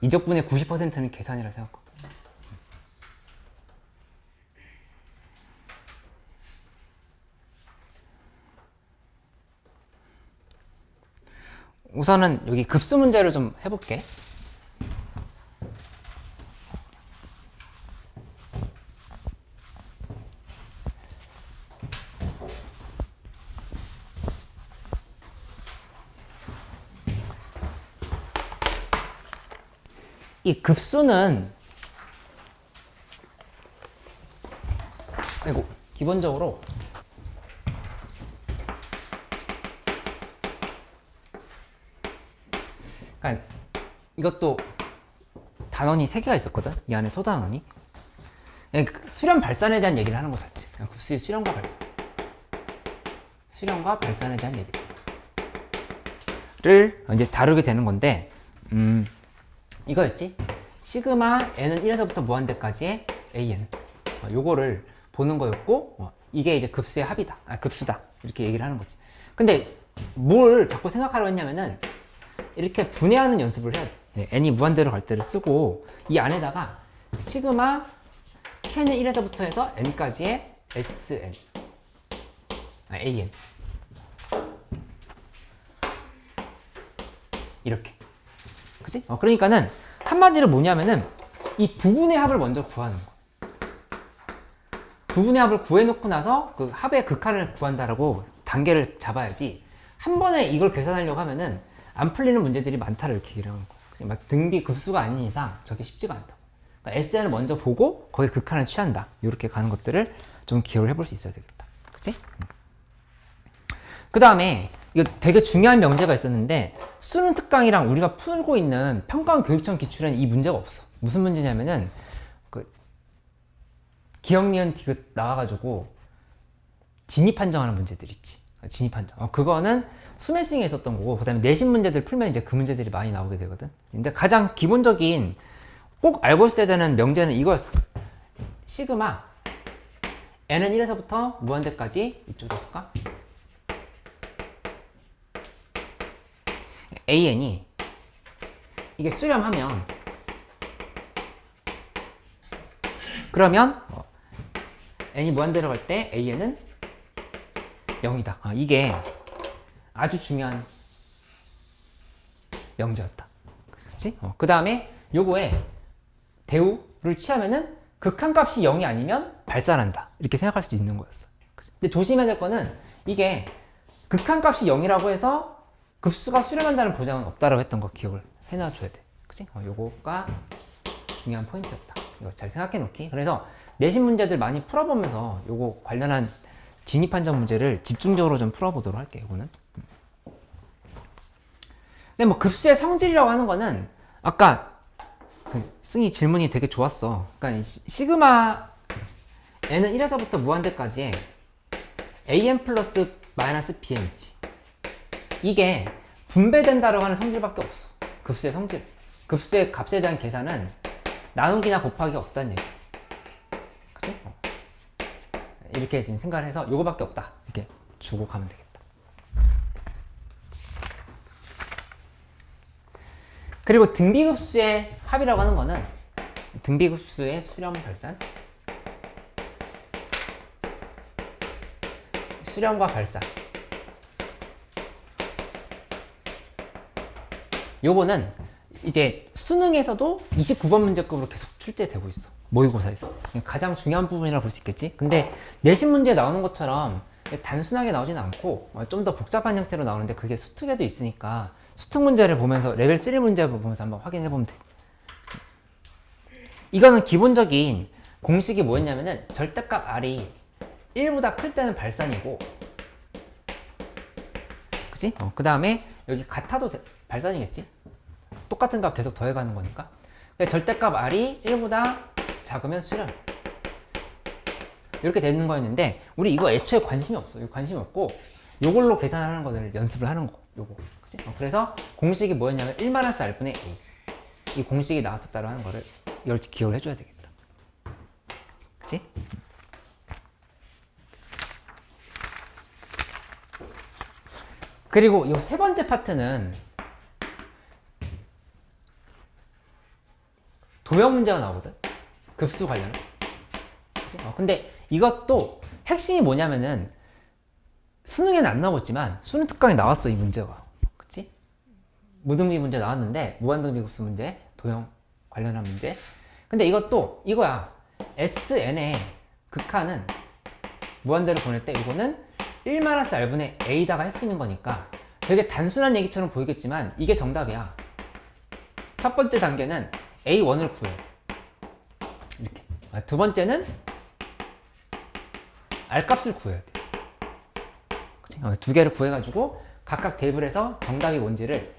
미적분의 90%는 계산이라 생각하고. 우선은 여기 급수 문제를 좀 해볼게. 이 급수는 기본적으로 그러니까 이것도 단원이 3개가 있었거든. 이 안에 소단원이. 수렴 발산에 대한 얘기를 하는 것 자체. 급수의 수렴과 발산. 수렴과 발산에 대한 얘기를 이제 다루게 되는 건데, 이거였지? 시그마 n은 1에서부터 무한대까지의 an. 요거를 보는 거였고, 이게 이제 급수의 합이다. 급수다. 이렇게 얘기를 하는 거지. 근데 뭘 자꾸 생각하려고 했냐면은, 이렇게 분해하는 연습을 해야 돼. n이 무한대로 갈 때를 쓰고 이 안에다가 시그마 k는 1에서부터 해서 n까지의 sn an 이렇게. 그치? 그러니까는 한마디로 뭐냐면은 이 부분의 합을 먼저 구하는 거야. 부분의 합을 구해놓고 나서 그 합의 극한을 구한다라고 단계를 잡아야지 한 번에 이걸 계산하려고 하면은 안 풀리는 문제들이 많다를 이렇게 얘기를 하는 거야. 막 등비 급수가 아닌 이상 저게 쉽지가 않다고. 그러니까 SN을 먼저 보고 거기에 극한을 취한다. 이렇게 가는 것들을 좀 기억을 해볼 수 있어야 되겠다. 그치? 그 다음에 이거 되게 중요한 명제가 있었는데 수능 특강이랑 우리가 풀고 있는 평가원 교육청 기출에는 이 문제가 없어. 무슨 문제냐면은 그 기억, 니은, 디귿 나와가지고 진입 판정하는 문제들 있지. 진입 판정. 그거는 수매싱에 있었던 거고, 그 다음에 내신 문제들 풀면 이제 그 문제들이 많이 나오게 되거든. 근데 가장 기본적인 꼭 알고 있어야 되는 명제는 이거였어. 시그마 n은 1에서부터 무한대까지 이쪽에 있을까? an이 이게 수렴하면 그러면 n이 무한대로 갈 때 an은 0이다. 이게 아주 중요한 명제였다. 그렇지? 그 다음에 요거에 대우를 취하면은 극한값이 0이 아니면 발산한다. 이렇게 생각할 수도 있는 거였어. 근데 조심해야 될 거는 이게 극한값이 0이라고 해서 급수가 수렴한다는 보장은 없다라고 했던 거 기억을 해놔줘야 돼. 그치? 요거가 중요한 포인트였다. 이거 잘 생각해 놓기. 그래서 내신 문제들 많이 풀어보면서 요거 관련한 진입 판정 문제를 집중적으로 좀 풀어보도록 할게요. 요거는. 근데 뭐 급수의 성질이라고 하는 거는 아까 승희 질문이 되게 좋았어. 그러니까 시그마 n은 1에서부터 무한대까지의 an 플러스 마이너스 bn 있지. 이게 분배된다라고 하는 성질밖에 없어. 급수의 성질. 급수의 값에 대한 계산은 나누기나 곱하기가 없다는 얘기. 그치? 이렇게 지금 생각을 해서 요거밖에 없다. 이렇게 주고 가면 되겠다. 그리고 등비급수의 합이라고 하는 거는 등비급수의 수렴 발산, 수렴과 발산. 요거는 이제 수능에서도 29번 문제급으로 계속 출제되고 있어. 모의고사에서. 가장 중요한 부분이라고 볼 수 있겠지? 근데 내신 문제에 나오는 것처럼 단순하게 나오지는 않고 좀 더 복잡한 형태로 나오는데 그게 수특에도 있으니까 수특 문제를 보면서 레벨 3 문제를 보면서 한번 확인해 보면 돼. 이거는 기본적인 공식이 뭐였냐면은 절대값 R이 1보다 클 때는 발산이고, 그치? 그 다음에 여기 같아도 발산이겠지? 똑같은 값 계속 더해가는 거니까. 절대값 R이 1보다 작으면 수렴. 이렇게 되는 거였는데 우리 이거 애초에 관심이 없어. 이거 관심이 없고 요걸로 계산하는 거를 연습을 하는 거. 요거. 그치? 그래서 공식이 뭐였냐면 1-R분의 A. 이 공식이 나왔었다고 하는 거를 이걸 기억을 해줘야 되겠다. 그치? 그리고 이 세 번째 파트는 도형 문제가 나오거든. 급수 관련. 근데 이것도 핵심이 뭐냐면은 수능에는 안 나왔지만 수능 특강에 나왔어. 이 문제가. 그치? 무등비 문제 나왔는데 무한등비 급수 문제, 도형 관련한 문제. 근데 이것도 이거야. SN의 극한은 무한대로 보낼 때 이거는 1-R분의 A다가 핵심인 거니까 되게 단순한 얘기처럼 보이겠지만 이게 정답이야. 첫 번째 단계는 A1을 구해야 돼. 이렇게. 두 번째는 R값을 구해야 돼. 그치? 두 개를 구해가지고 각각 대입을 해서 정답이 뭔지를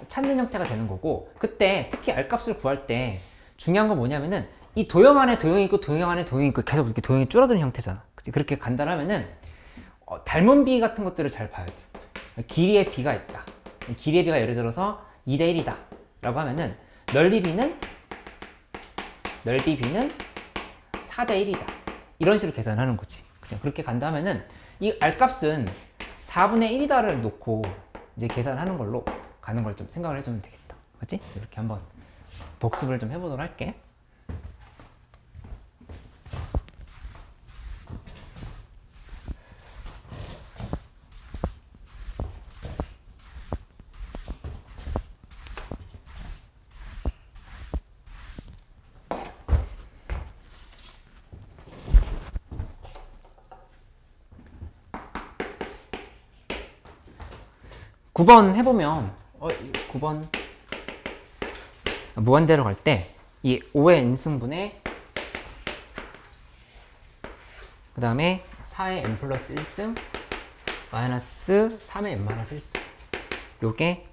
찾는 형태가 되는 거고, 그때 특히 R값을 구할 때 중요한 건 뭐냐면은 이 도형 안에 도형이 있고 도형 안에 도형이 있고 계속 이렇게 도형이 줄어드는 형태잖아. 그치? 그렇게 간단하면은 닮은 비 같은 것들을 잘 봐야 돼. 길이의 비가 있다. 길이의 비가 예를 들어서 2대 1이다 라고 하면은 넓이 b는 4대 1이다. 이런 식으로 계산하는 거지. 그냥 그렇게 간다면은 이 R값은 4분의 1이다를 놓고 이제 계산하는 걸로 가는 걸 좀 생각을 해주면 되겠다. 맞지? 이렇게 한번 복습을 좀 해보도록 할게. 구 번 해보면 9번 무한대로 갈 때 이 5의 n승분의 그 다음에 4의 n 플러스 1승 마이너스 3의 n 마이너스 1승 요게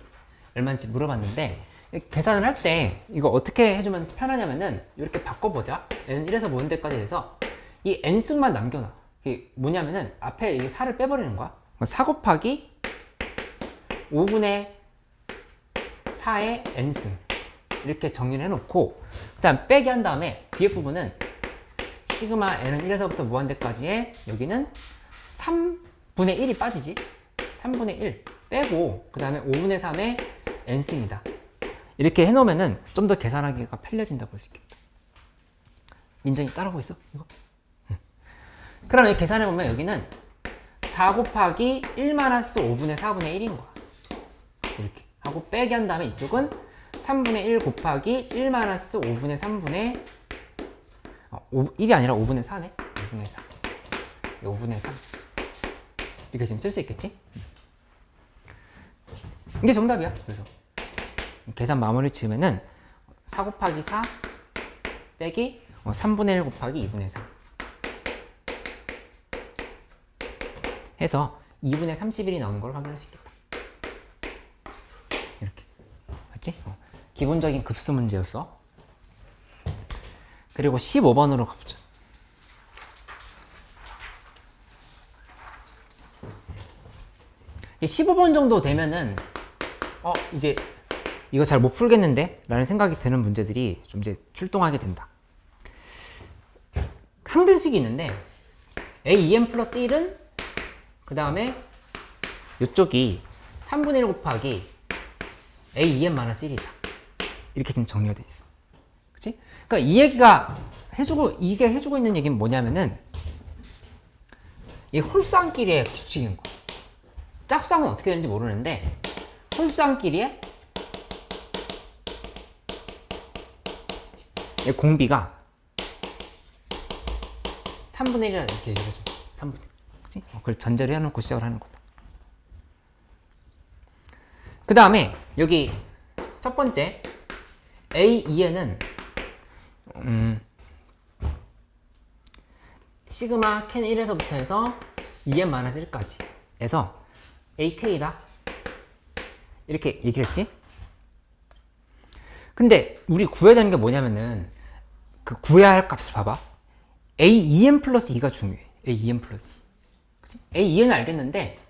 얼마인지 물어봤는데 계산을 할 때 이거 어떻게 해주면 편하냐면은 이렇게 바꿔보자. n은 1에서 무한대까지 해서 이 n승만 남겨놔. 이게 뭐냐면은 앞에 이 4를 빼버리는 거야. 4 곱하기 5분의 4의 n승 이렇게 정리를 해놓고 그 다음 빼기 한 다음에 뒤에 부분은 시그마 n은 1에서부터 무한대까지의 여기는 3분의 1이 빠지지. 3분의 1 빼고 그 다음에 5분의 3의 n승이다. 이렇게 해놓으면은 좀 더 계산하기가 편리해진다고 볼 수 있겠다. 민정이 따라오고 있어? 이거? 그럼 여기 계산해보면 여기는 4 곱하기 1 마이너스 5분의 4분의 1인 거야. 이렇게 하고 빼기 한 다음에 이쪽은 3분의 1 곱하기 1 마이너스 5분의 3분의 1이 아니라 5분의 4네. 5분의 4. 5분의 3. 이렇게 지금 쓸 수 있겠지? 이게 정답이야. 그래서 계산 마무리 지으면은 4 곱하기 4 빼기 3분의 1 곱하기 2분의 3 해서 2분의 31이 나오는 걸 확인할 수 있겠다. 이렇게. 맞지? 기본적인 급수 문제였어. 그리고 15번으로 가보자. 이 15번 정도 되면은 이제 이거 잘 못 풀겠는데? 라는 생각이 드는 문제들이 좀 이제 출동하게 된다. 항등식이 있는데 a2n 플러스 1은 그 다음에 이쪽이 3분의 1 곱하기 a2n 마이너스 1이다. 이렇게 지금 정리가 돼 있어. 그치? 그러니까 이 얘기가 이게 해주고 있는 얘기는 뭐냐면은 이 홀수함끼리의 규칙인 거야. 짝수함은 어떻게 되는지 모르는데 홀수함끼리의 이 공비가 3분의 1이라 이렇게 얘기를 해줘. 3분의 1. 그치? 그걸 전제를 해놓고 시작을 하는 거다. 그 다음에 여기 첫 번째 A2에는 시그마 캔 1에서부터 해서 2n 마이너스 1까지 해서 AK다. 이렇게 얘기를 했지? 근데 우리 구해야 되는 게 뭐냐면은 그 구해야 할 값을 봐봐. A2n 플러스 2가 중요해. A2n 플러스 2. 그치? A2n은 알겠는데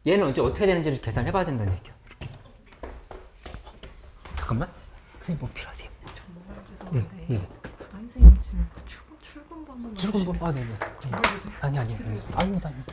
얘는 이제 어떻게 되는지를 계산해 봐야 된다는 얘기야. 이렇게. 잠깐만. 선생님 뭐 필요하세요? 네. 선생님 지금 출근 번호 출근번? 네네. 아니. 아닙니다. 알겠습니다. 네, 아닙니다. 네.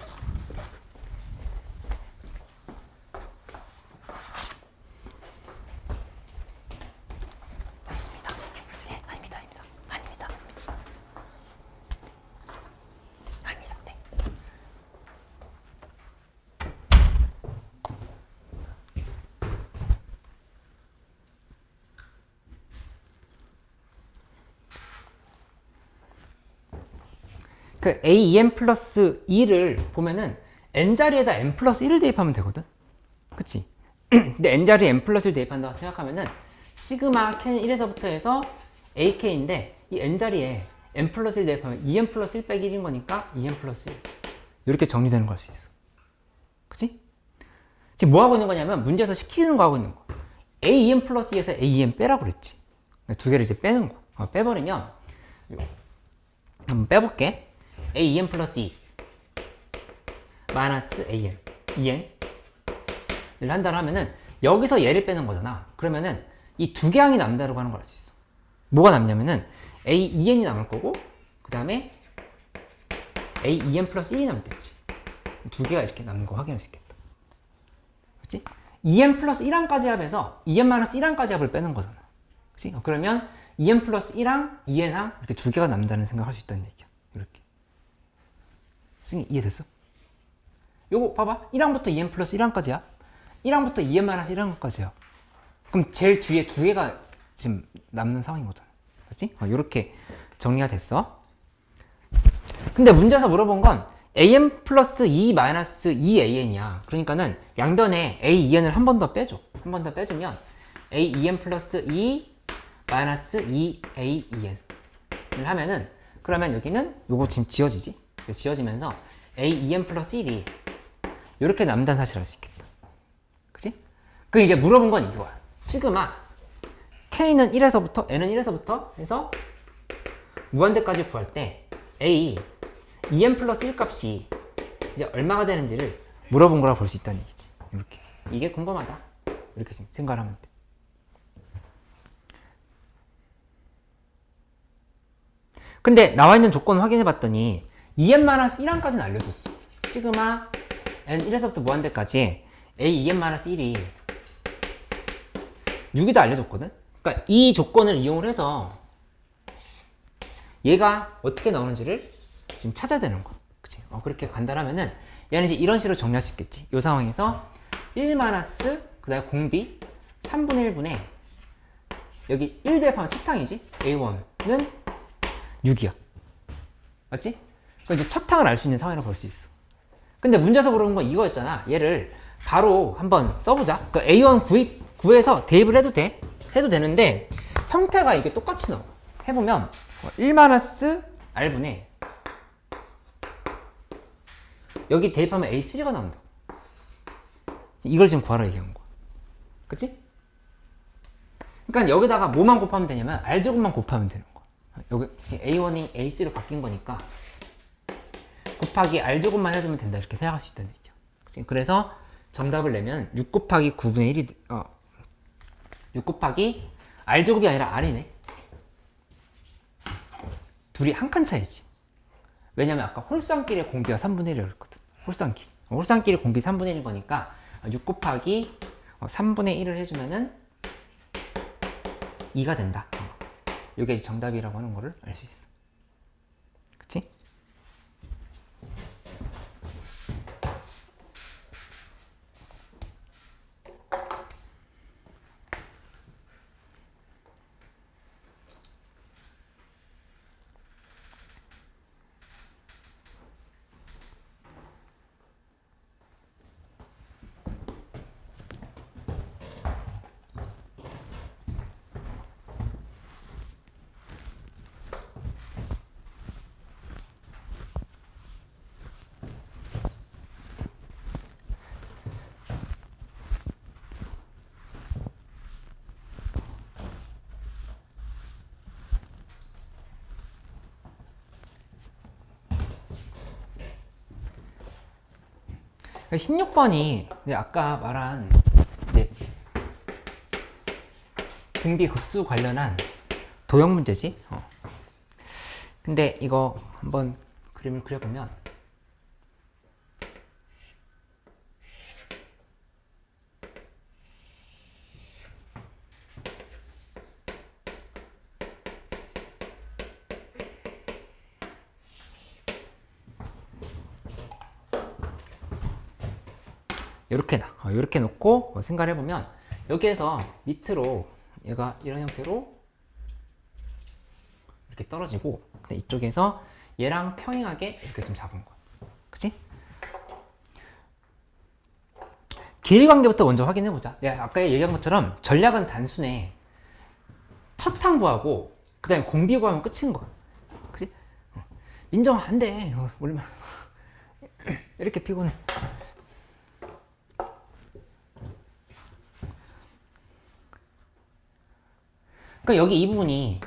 그 a2n 플러스 2를 보면은 n자리에다 n 플러스 1을 대입하면 되거든. 그치? 근데 n자리에 n 플러스 1 대입한다고 생각하면은 시그마 캔 1에서부터 해서 ak인데 이 n자리에 n 플러스 1 대입하면 2n 플러스 1 빼기 1인 거니까 2n 플러스 1 이렇게 정리되는 걸 할 수 있어. 그치? 지금 뭐 하고 있는 거냐면 문제에서 시키는 거 하고 있는 거. a2n 플러스 2에서 a2n 빼라고 그랬지. 두 개를 이제 빼는 거. 빼버리면 한번 빼볼게. a2n 플러스 2 마이너스 an 2n을 한다고 하면은 여기서 얘를 빼는 거잖아. 그러면은 이 두 개 항이 남다르고 하는 걸 알 수 있어. 뭐가 남냐면은 a2n이 남을 거고 그 다음에 a2n 플러스 1이 남겠지. 두 개가 이렇게 남는 거 확인할 수 있겠다. 그렇지? 2n 플러스 1항까지 합해서 2n 마이너스 1항까지 합을 빼는 거잖아. 그렇지? 그러면 2n 플러스 1항, 2n항 이렇게 두 개가 남다는 생각을 할 수 있다는 얘기야. 이렇게. 승희 이해됐어? 요거 봐봐. 1항부터 2n 플러스 1항까지야. 1항부터 2n 마이너스 1항까지야. 그럼 제일 뒤에 두 개가 지금 남는 상황인 거잖아. 그렇지? 요렇게 정리가 됐어. 근데 문제에서 물어본 건 an 플러스 2 마이너스 2an이야. 그러니까는 양변에 a2n을 한 번 더 빼줘. 한 번 더 빼주면 a2n 플러스 2 마이너스 2a2n을 하면은 그러면 여기는 요거 지금 지워지지? 지워지면서 a2n 플러스 1이 이렇게 남다는 사실을 알 수 있겠다. 그치? 그 이제 물어본 건 이거야. 시그마 k는 1에서부터 n은 1에서부터 해서 무한대까지 구할 때 a 2n 플러스 1 값이 이제 얼마가 되는지를 물어본 거라 볼 수 있다는 얘기지. 이렇게. 이게 궁금하다. 이렇게 생각을 하면 돼. 근데 나와 있는 조건 확인해 봤더니 2n-1항까지는 알려줬어. 시그마 n 1에서부터 무한대까지 a 2n-1이 6이다 알려줬거든. 그러니까 이 조건을 이용을 해서 얘가 어떻게 나오는지를 지금 찾아야 되는 거야. 그치? 그렇게 간다라면은 얘는 이제 이런 식으로 정리할 수 있겠지. 이 상황에서 1 마이너스 그 다음에 공비 3분의 1분의 여기 1 대입하면 첫 항이지. A1은 6이야. 맞지? 그럼 이제 첫 항을 알 수 있는 상황이라고 볼 수 있어. 근데 문제에서 물어본 건 이거였잖아. 얘를 바로 한번 써보자. 그 A1 구해서 대입을 해도 돼. 해도 되는데 형태가 이게 똑같이 나와. 해보면 1 마이너스 R분의 여기 대입하면 A3가 나온다. 이걸 지금 구하라 얘기한 거야. 그치? 그러니까 여기다가 뭐만 곱하면 되냐면 R제곱만 곱하면 되는 거야. 여기 A1이 A3로 바뀐 거니까 곱하기 R제곱만 해주면 된다 이렇게 생각할 수 있다는 얘기야. 그치? 그래서 정답을 내면 6 곱하기 9분의 1이 6 곱하기 R제곱이 아니라 R이네. 둘이 한 칸 차이지. 왜냐면 아까 홀수함끼리의 공비가 3분의 1이라고 그랬거든. 홀수함끼리. 홀수함끼리 공비 3분의 1인 거니까 6 곱하기 3분의 1을 해주면은 2가 된다. 이게 정답이라고 하는 거를 알 수 있어. 그치? 그러니까 16번이 아까 말한 이제 등비 급수 관련한 도형 문제지. 근데 이거 한번 그림을 그려보면 이렇게 이렇게 놓고 생각을 해보면 여기에서 밑으로 얘가 이런 형태로 이렇게 떨어지고 근데 이쪽에서 얘랑 평행하게 이렇게 좀 잡은 거야. 그치? 길이 관계부터 먼저 확인해보자. 내가 아까 얘기한 것처럼 전략은 단순해. 첫 항 구하고 그 다음에 공비 구하면 끝인 거야. 그치? 민정 안 돼. 얼마나 이렇게 피곤해. 그러니까 여기 이 부분이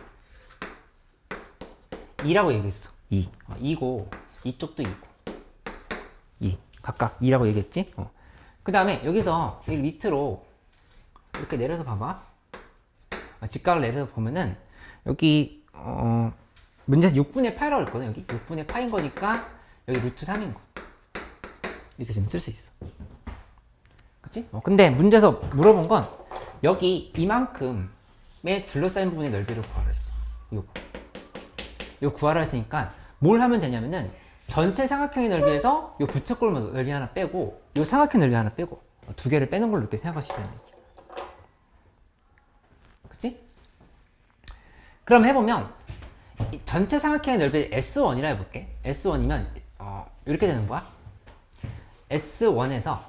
2라고 얘기했어. 2고 이쪽도 2고 2 각각 2라고 얘기했지. 그 다음에 여기서 여기 밑으로 이렇게 내려서 봐봐. 직각을 내려서 보면은 여기 문제에서 6분의 8이라고 했거든. 여기 6분의 8인 거니까 여기 루트 3인 거 이렇게 지금 쓸 수 있어. 그치? 근데 문제에서 물어본 건 여기 이만큼의 둘러싸인 부분의 넓이를 구하라 했어. 이거 구하라 했으니까 뭘 하면 되냐면은 전체 삼각형의 넓이에서 이 부채꼴 넓이 하나 빼고 이 삼각형 넓이 하나 빼고 두 개를 빼는 걸로 이렇게 생각할 수 있다는 얘기야. 그치? 그럼 해보면 이 전체 삼각형의 넓이를 S1이라 해볼게. S1이면 이렇게 되는 거야. S1에서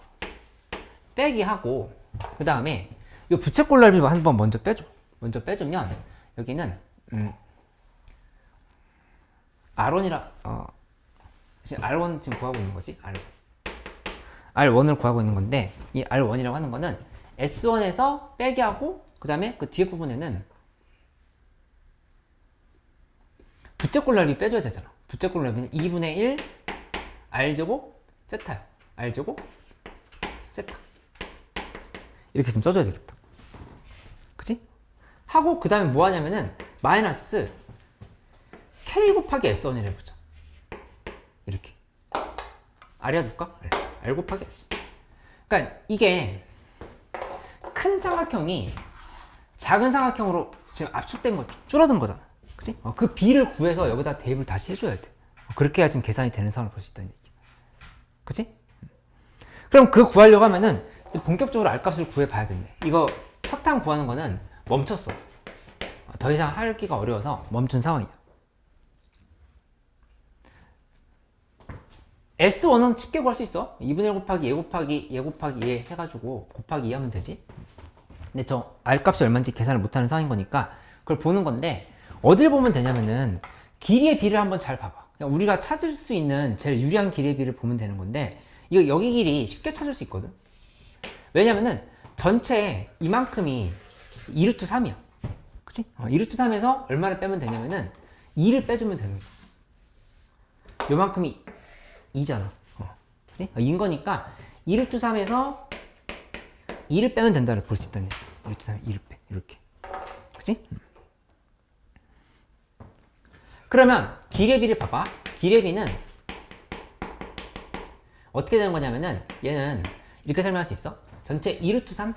빼기 하고 그 다음에 이 부채꼴 넓이 한번 먼저 빼줘. 먼저 빼주면 여기는 R1이라 지금 R1 지금 구하고 있는 거지. R1을 구하고 있는 건데 이 R1이라고 하는 거는 S1에서 빼기 하고 그 다음에 그 뒤에 부분에는 부채꼴 넓이 빼줘야 되잖아. 부채꼴 넓이는 2분의 1 R제곱 세타야. R제곱 세타 이렇게 좀 써줘야 되겠다. 그치? 하고 그 다음에 뭐 하냐면은 마이너스 K 곱하기 S1이라 해보자. 이렇게 R이야 둘까? R 곱하기 S. 그러니까 이게 큰 삼각형이 작은 삼각형으로 지금 압축된 거 줄어든 거잖아. 그치? 그 b를 구해서 여기다 대입을 다시 해줘야 돼. 그렇게 해야 지금 계산이 되는 상황을 볼 수 있다는 얘기야. 그치? 그럼 그 구하려고 하면은 이제 본격적으로 R값을 구해봐야겠네. 이거 첫 항 구하는 거는 멈췄어. 더 이상 하기가 어려워서 멈춘 상황이야. S1은 쉽게 구할 수 있어. 2분의 1 곱하기 얘 곱하기 얘 해가지고 곱하기 2 하면 되지. 근데 저 R값이 얼마인지 계산을 못하는 상황인 거니까 그걸 보는 건데, 어딜 보면 되냐면은 길이의 비를 한번 잘 봐봐. 그냥 우리가 찾을 수 있는 제일 유리한 길이의 비를 보면 되는 건데, 이거 여기 길이 쉽게 찾을 수 있거든. 왜냐면은 전체 이만큼이 2루트 3이야. 그치? 2루트 3에서 얼마를 빼면 되냐면은 2를 빼주면 되는 거야. 요만큼이 2잖아. 그치? 2인 거니까 2루트 3에서 2를 빼면 된다를 볼 수 있다는 얘기야. 2루트 3에 2를 빼. 이렇게. 그치? 그러면 길의 비를 봐봐. 길의 비는 어떻게 되는 거냐면은 얘는 이렇게 설명할 수 있어. 전체 2루트 3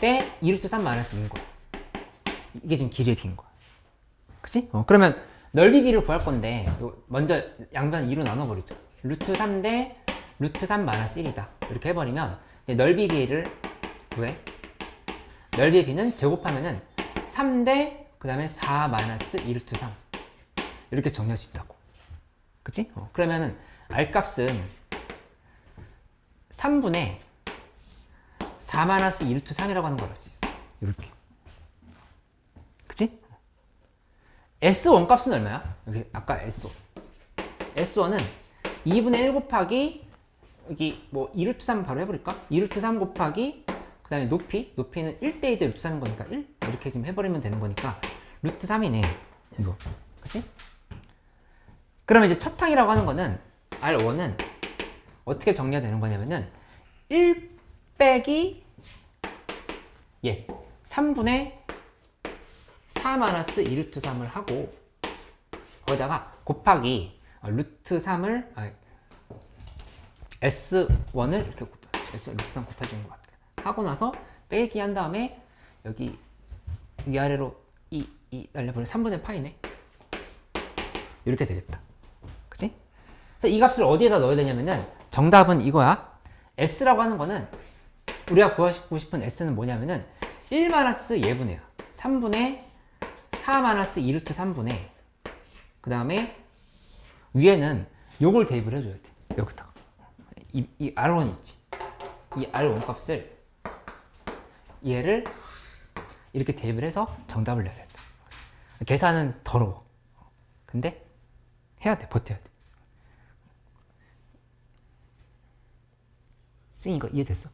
빼 2루트 3 마이너스 2인 거야. 이게 지금 길의 비인 거야. 그치? 그러면 넓이 비를 구할 건데 먼저 양변 2로 나눠버리죠. 루트 3 대 루트 3 마이너스 1이다. 이렇게 해버리면 넓이 비를 구해. 넓이의 비는 제곱하면은 3 대 그 다음에 4 마이너스 2루트 3 이렇게 정리할 수 있다고. 그치? 그러면은 R값은 3분의 4 마이너스 2루트 3이라고 하는 걸 알 수 있어. 이렇게. 그치? S1 값은 얼마야? 여기 아까 S1. S1은 2분의 1 곱하기 여기 뭐 2루트 3 바로 해버릴까? 2루트 3 곱하기 그 다음에 높이는 1대 2대 루트 3인 거니까 1 이렇게 지금 해버리면 되는 거니까 루트 3이네 이거. 그치? 그러면 이제 첫 항이라고 하는 거는 R1은 어떻게 정리가 되는 거냐면은 1 빼기 3분의 4 마이너스 2루트 3을 하고 거기다가 곱하기 루트 3을 S1을 이렇게 S1 루트 3 곱해주는 것 같아. 하고 나서 빼기 한 다음에 여기 위아래로 날려버리면 3분의 파이네. 이렇게 되겠다. 그치? 그래서 이 값을 어디에다 넣어야 되냐면은 정답은 이거야. S라고 하는 거는 우리가 구하고 싶은 S는 뭐냐면은 1 마이너스 예분해야 3분의 4 마이너스 2루트 3분의 그 다음에 위에는 요걸 대입을 해줘야 돼. 여기다가 이 R1 있지. 이 R1 값을 얘를 이렇게 대입을 해서 정답을 내야 돼. 계산은 더러워. 근데 해야 돼. 버텨야 돼. 쌤 이거 이해됐어?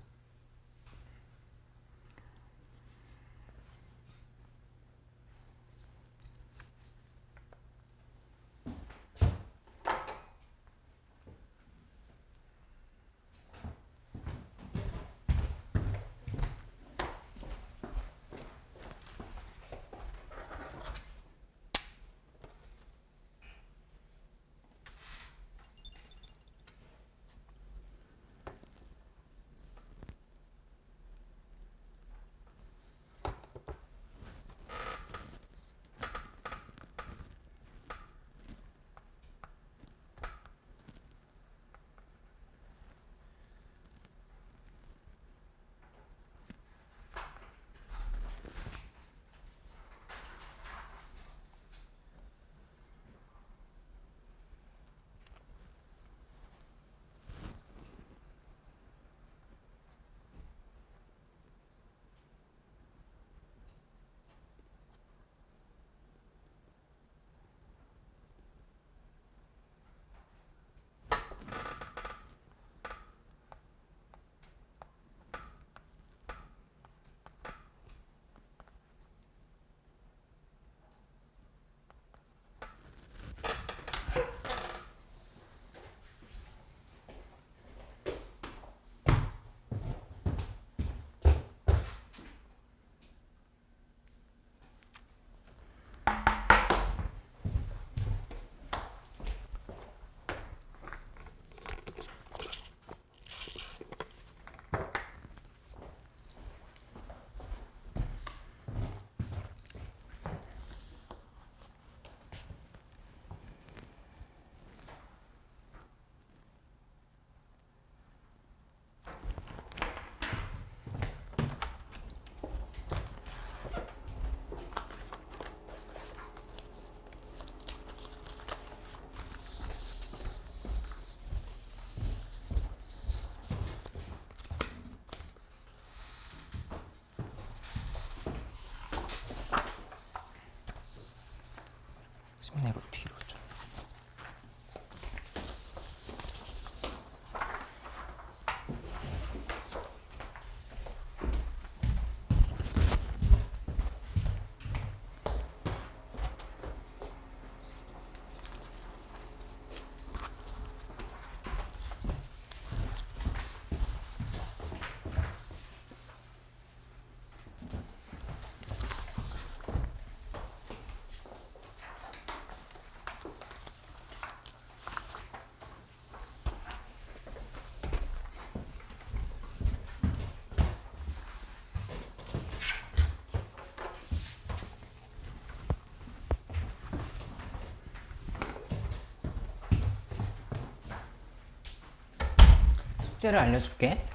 숙제를 알려줄게.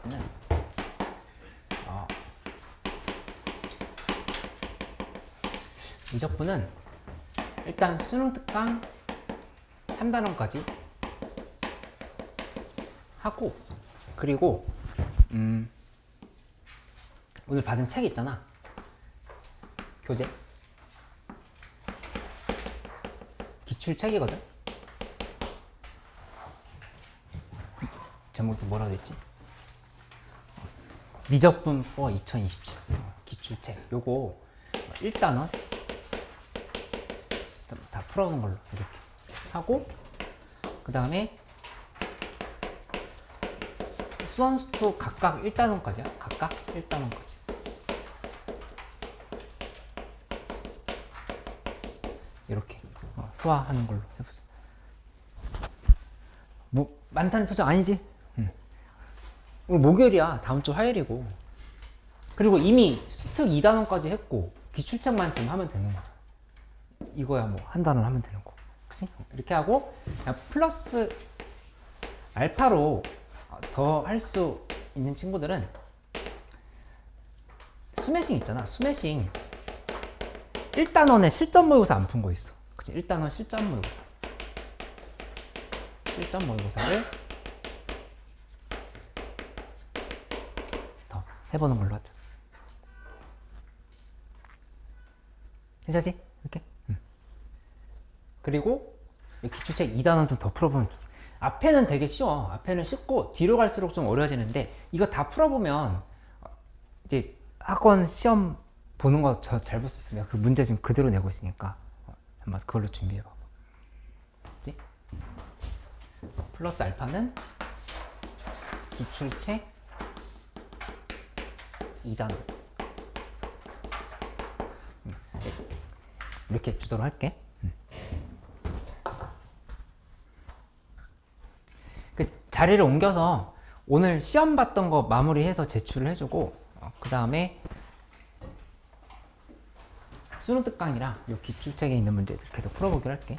저는 미적분은 일단 수능 특강 3단원까지 하고, 그리고 오늘 받은 책 있잖아. 교재 기출책이거든. 제목이 뭐라고 됐지? 미적분 4 2027 기출책. 요거 1단원 다 풀어오는 걸로 이렇게 하고, 그 다음에 수원수투 각각 1단원까지야. 각각 1단원까지. 이렇게 소화하는 걸로 해보자. 뭐 많다는 표정 아니지? 오늘 목요일이야. 다음 주 화요일이고. 그리고 이미 수특 2단원까지 했고 기출책만 지금 하면 되는 거잖아. 이거야 뭐 한 단원 하면 되는 거. 그치? 이렇게 하고 그냥 플러스 알파로 더 할 수 있는 친구들은 수매싱 있잖아. 수매싱 1단원에 실전 모의고사 안 푼 거 있어. 그치? 1단원 실전 모의고사. 실전 모의고사를 더 해보는 걸로 하자. 괜찮지? 이렇게? 그리고 기출책 2단원 좀 더 풀어보면 좋지. 앞에는 되게 쉬워. 앞에는 쉽고 뒤로 갈수록 좀 어려워지는데 이거 다 풀어보면 이제 학원 시험 보는 거 잘 볼 수 있어. 내가 그 문제 지금 그대로 내고 있으니까 한번 그걸로 준비해봐. 그치? 플러스 알파는 기출책 2단원 이렇게 주도록 할게. 그 자리를 옮겨서 오늘 시험 봤던 거 마무리해서 제출을 해주고, 그 다음에 수능 특강이랑 이 기출책에 있는 문제들 계속 풀어보기로 할게.